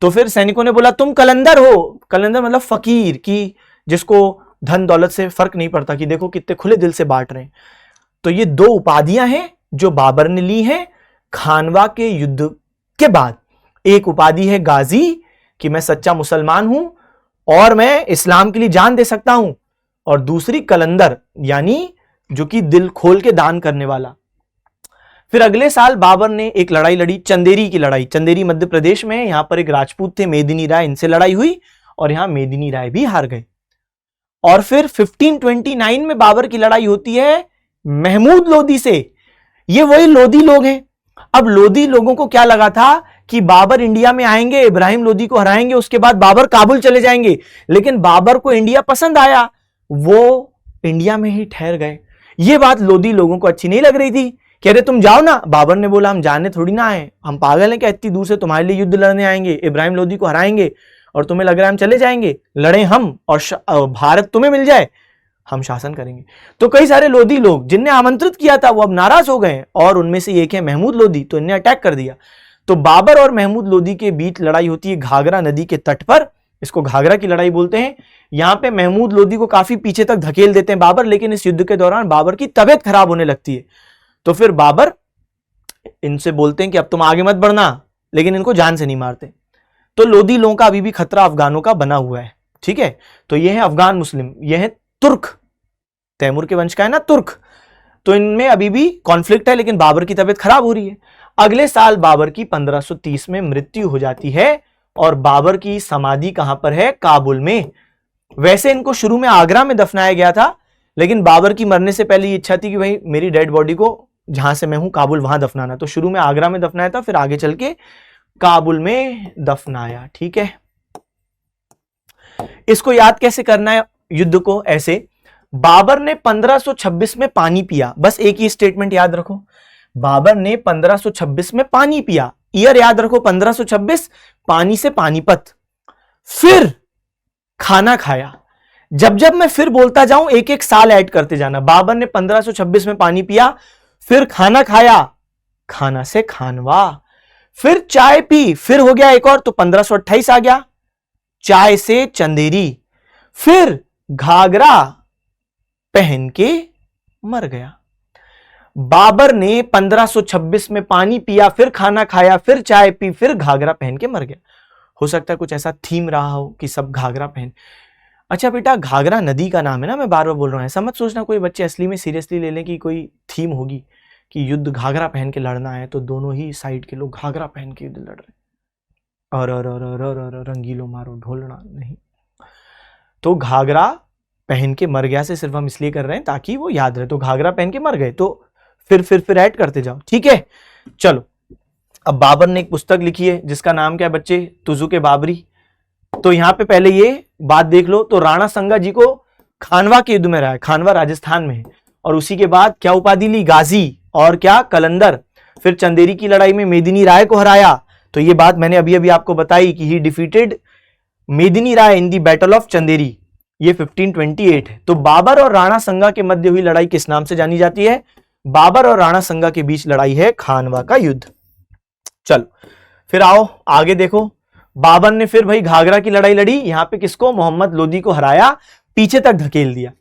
तो फिर सैनिकों ने बोला तुम कलंदर हो। कलंदर मतलब फकीर, की जिसको धन दौलत से फर्क नहीं पड़ता, कि देखो कितने खुले दिल से बांट रहे हैं। तो ये दो उपाधियां हैं जो बाबर ने ली हैं खानवा के युद्ध के बाद। एक उपाधि है गाजी कि मैं सच्चा मुसलमान हूं और मैं इस्लाम के लिए जान दे सकता हूं, और दूसरी कलंदर यानी जो कि दिल खोल के दान करने वाला। फिर अगले साल बाबर ने एक लड़ाई लड़ी, चंदेरी की लड़ाई। चंदेरी मध्य प्रदेश में, यहां पर एक राजपूत थे मेदिनी राय, इनसे लड़ाई हुई और यहां मेदिनी राय भी हार गए। और फिर 1529 में बाबर की लड़ाई होती है महमूद लोदी से। ये वही लोदी लोग हैं। अब लोदी लोगों को क्या लगा था कि बाबर इंडिया में आएंगे, इब्राहिम लोदी को हराएंगे, उसके बाद बाबर काबुल चले जाएंगे, लेकिन बाबर को इंडिया पसंद आया, वो इंडिया में ही ठहर गए। ये बात लोदी लोगों को अच्छी नहीं लग रही थी। कह रहे तुम जाओ ना। बाबर ने बोला हम जाने थोड़ी ना आए, हम पागल हैं क्या इतनी दूर से तुम्हारे लिए युद्ध लड़ने आएंगे, इब्राहिम लोदी को हराएंगे और तुम्हें लग रहा है हम चले जाएंगे? लड़े हम और भारत तुम्हें मिल जाए, हम शासन करेंगे। तो कई सारे लोदी लोग जिनने आमंत्रित किया था वो अब नाराज हो गए और उनमें से एक है महमूद लोदी, तो इन्हें अटैक कर दिया। तो बाबर और महमूद लोदी के बीच लड़ाई होती है घाघरा नदी के तट पर, इसको घाघरा की लड़ाई बोलते हैं। यहां पे महमूद लोदी को काफी पीछे तक धकेल देते हैं बाबर, लेकिन इस युद्ध के दौरान बाबर की तबीयत खराब होने लगती है। तो फिर बाबर इनसे बोलते हैं कि अब तुम आगे मत बढ़ना, लेकिन इनको जान से नहीं मारते। तो लोदी लोगों का अभी भी खतरा अफगानों का बना हुआ है, ठीक है। तो यह है अफगान मुस्लिम, यह है तुर्क, तैमूर के वंश का है ना तुर्क। तो इनमें अभी भी कॉन्फ्लिक्ट है, लेकिन बाबर की तबीयत खराब हो रही है। अगले साल बाबर की 1530 में मृत्यु हो जाती है और बाबर की समाधि कहां पर है? काबुल में। वैसे इनको शुरू में आगरा में दफनाया गया था, लेकिन बाबर की मरने से पहले इच्छा थी कि भाई मेरी डेड बॉडी को जहां से मैं हूं काबुल वहां दफनाना, तो शुरू में आगरा में दफनाया था, फिर आगे चल के काबुल में दफनाया। ठीक है, इसको याद कैसे करना है युद्ध को? ऐसे, बाबर ने 1526 में पानी पिया, बस एक ही स्टेटमेंट याद रखो, बाबर ने 1526 में पानी पिया, ईयर याद रखो 1526, पानी से पानीपत, फिर खाना खाया। जब जब मैं फिर बोलता जाऊं एक एक साल ऐड करते जाना। बाबर ने 1526 में पानी पिया, फिर खाना खाया, खाना से खानवा, फिर चाय पी, फिर हो गया एक और, तो 1528 आ गया, चाय से चंदेरी, फिर घाघरा पहन के मर गया। बाबर ने 1526 में पानी पिया, फिर खाना खाया, फिर चाय पी, फिर घाघरा पहन के मर गया। हो सकता है कुछ ऐसा थीम रहा हो कि सब घाघरा पहन। अच्छा बेटा, घाघरा नदी का नाम है ना, मैं बार बार बोल रहा हूं, ऐसा मत सोचना कोई बच्चे असली में सीरियसली ले लें कि कोई थीम होगी कि युद्ध घाघरा पहन के लड़ना है, तो दोनों ही साइड के लोग घाघरा पहन के युद्ध लड़ रहे, और रंगीलो मारो ढोलना नहीं। तो घाघरा पहन के मर गया से सिर्फ हम इसलिए कर रहे हैं ताकि वो याद रहे, तो घाघरा पहन के मर गए, तो फिर ऐड करते जाओ। ठीक है, चलो, अब बाबर ने एक पुस्तक लिखी है जिसका नाम क्या है बच्चे? तुजुक-ए बाबरी। तो यहां पे पहले ये बात देख लो, तो राणा संगा जी को खानवा के युद्ध में रहा है, खानवा राजस्थान में है, और उसी के बाद क्या उपाधि ली? गाजी, और क्या? कलंदर। फिर चंदेरी की लड़ाई में मेदिनी राय को हराया, तो ये बात मैंने अभी अभी आपको बताई कि ही defeated Medini Rai in the battle of Chanderi, ये 1528 है। तो बाबर और राणा संगा के मध्य हुई लड़ाई किस नाम से जानी जाती है? बाबर और राणा संगा के बीच लड़ाई है खानवा का युद्ध। चलो फिर आओ आगे देखो, बाबर ने फिर भाई घाघरा की लड़ाई लड़ी, यहां पे किसको? मोहम्मद लोदी को हराया, पीछे तक धकेल दिया।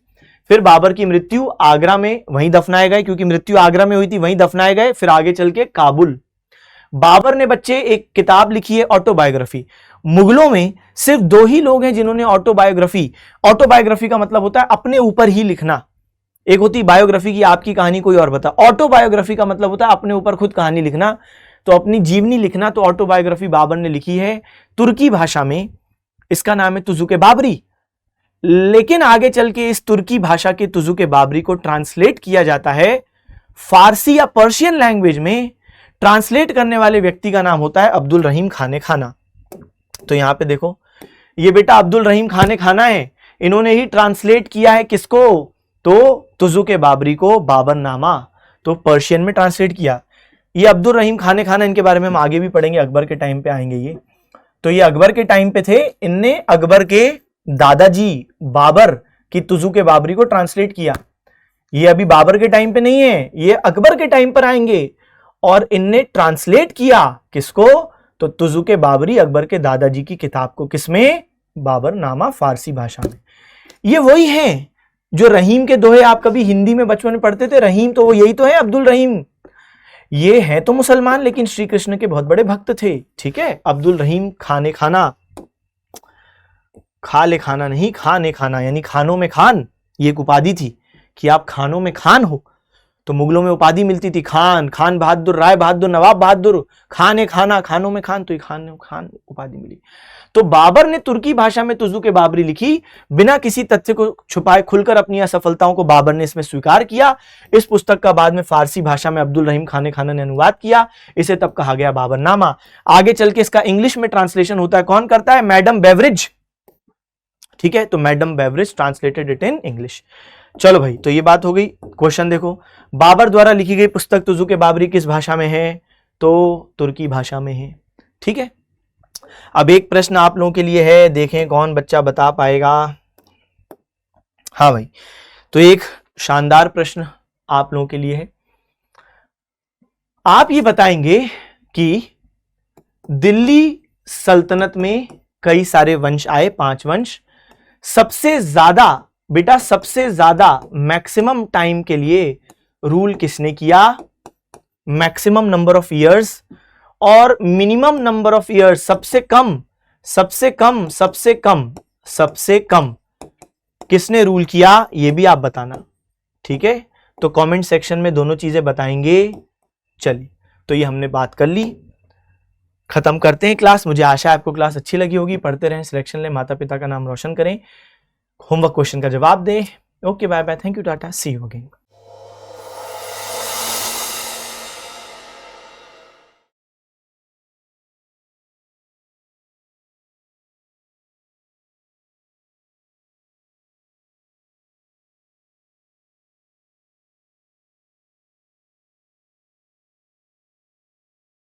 फिर बाबर की मृत्यु आगरा में, वहीं दफनाए गए, क्योंकि मृत्यु आगरा में हुई थी, वहीं दफनाए गए। फिर आगे चल के काबुल। बाबर ने बच्चे एक किताब लिखी है ऑटोबायोग्राफी। मुगलों में सिर्फ दो ही लोग हैं जिन्होंने ऑटोबायोग्राफी का मतलब होता है अपने ऊपर ही लिखना, एक होती बायोग्राफी की आपकी कहानी कोई और बता, ऑटोबायोग्राफी का मतलब होता है अपने ऊपर खुद कहानी लिखना, तो अपनी जीवनी लिखना। तो ऑटोबायोग्राफी बाबर ने लिखी है तुर्की भाषा में, इसका नाम है तुजुक-ए बाबरी। लेकिन आगे चल के इस तुर्की भाषा के तुजुक-ए बाबरी को ट्रांसलेट किया जाता है फारसी या पर्शियन लैंग्वेज में। ट्रांसलेट करने वाले व्यक्ति का नाम होता है अब्दुल रहीम खाने खाना। तो यहां पे देखो, ये बेटा अब्दुल रहीम खाने खाना है, इन्होंने ही ट्रांसलेट किया है किसको? तो तुजुक-ए बाबरी को, बाबरनामा, तो पर्शियन में ट्रांसलेट किया। ये अब्दुल रहीम खाने खाना, इनके बारे में हम आगे भी पढ़ेंगे, अकबर के टाइम पे आएंगे ये। तो ये अकबर के टाइम पे थे, इनने अकबर के दादाजी बाबर की तुजुक-ए बाबरी को ट्रांसलेट किया। ये अभी बाबर के टाइम पे नहीं है, ये अकबर के टाइम पर आएंगे, और इनने ट्रांसलेट किया किसको? तो तुजुक-ए बाबरी, अकबर के दादाजी की किताब को, किसमें? बाबरनामा, फारसी भाषा में। ये वही हैं जो रहीम के दोहे आप कभी हिंदी में बचपन में पढ़ते थे, रहीम तो वो यही तो है, अब्दुल रहीम। ये हैं तो मुसलमान लेकिन श्री कृष्ण के बहुत बड़े भक्त थे। ठीक है, अब्दुल रहीम खाने खाना, खा ले खाना नहीं, खाने खाना, यानी खानों में खान। ये एक उपाधि थी कि आप खानों में खान हो, तो मुगलों में उपाधि मिलती थी खान, खान बहादुर, राय बहादुर, नवाब बहादुर, खाने खाना, खानों में खान, तो ये खान उपाधि मिली। तो बाबर ने तुर्की भाषा में तुजुक-ए बाबरी लिखी, बिना किसी तथ्य को छुपाए खुलकर अपनी असफलताओं को बाबर ने इसमें स्वीकार किया। इस पुस्तक का बाद में फारसी भाषा में अब्दुल रहीम खाने खाना ने अनुवाद किया, इसे तब कहा गया बाबरनामा। आगे चल के इसका इंग्लिश में ट्रांसलेशन होता है, कौन करता है? Madam Beveridge. ठीक है, तो madam Beveridge translated it in English. चलो भाई, तो ये बात हो गई। क्वेश्चन देखो, बाबर द्वारा लिखी गई पुस्तक तुजुक-ए बाबरी किस भाषा में है? तो तुर्की भाषा में है। ठीक है, अब एक प्रश्न आप लोगों के लिए है, देखें कौन बच्चा बता पाएगा। हाँ भाई, तो एक शानदार प्रश्न आप लोगों के लिए है। आप ये बताएंगे कि दिल्ली सल्तनत में कई सारे वंश आए, 5 वंश। सबसे ज्यादा बेटा, सबसे ज्यादा मैक्सिमम टाइम के लिए रूल किसने किया? मैक्सिमम नंबर ऑफ ईयर्स, और मिनिमम नंबर ऑफ ईयर्स, सबसे कम किसने रूल किया, ये भी आप बताना। ठीक है, तो कमेंट सेक्शन में दोनों चीज़ें बताएंगे। चलिए, तो ये हमने बात कर ली, खत्म करते हैं क्लास। मुझे आशा है आपको क्लास अच्छी लगी होगी। पढ़ते रहें, सिलेक्शन लें, माता पिता का नाम रोशन करें, होमवर्क क्वेश्चन का जवाब दें। Okay, bye bye, thank you, tata, see you again.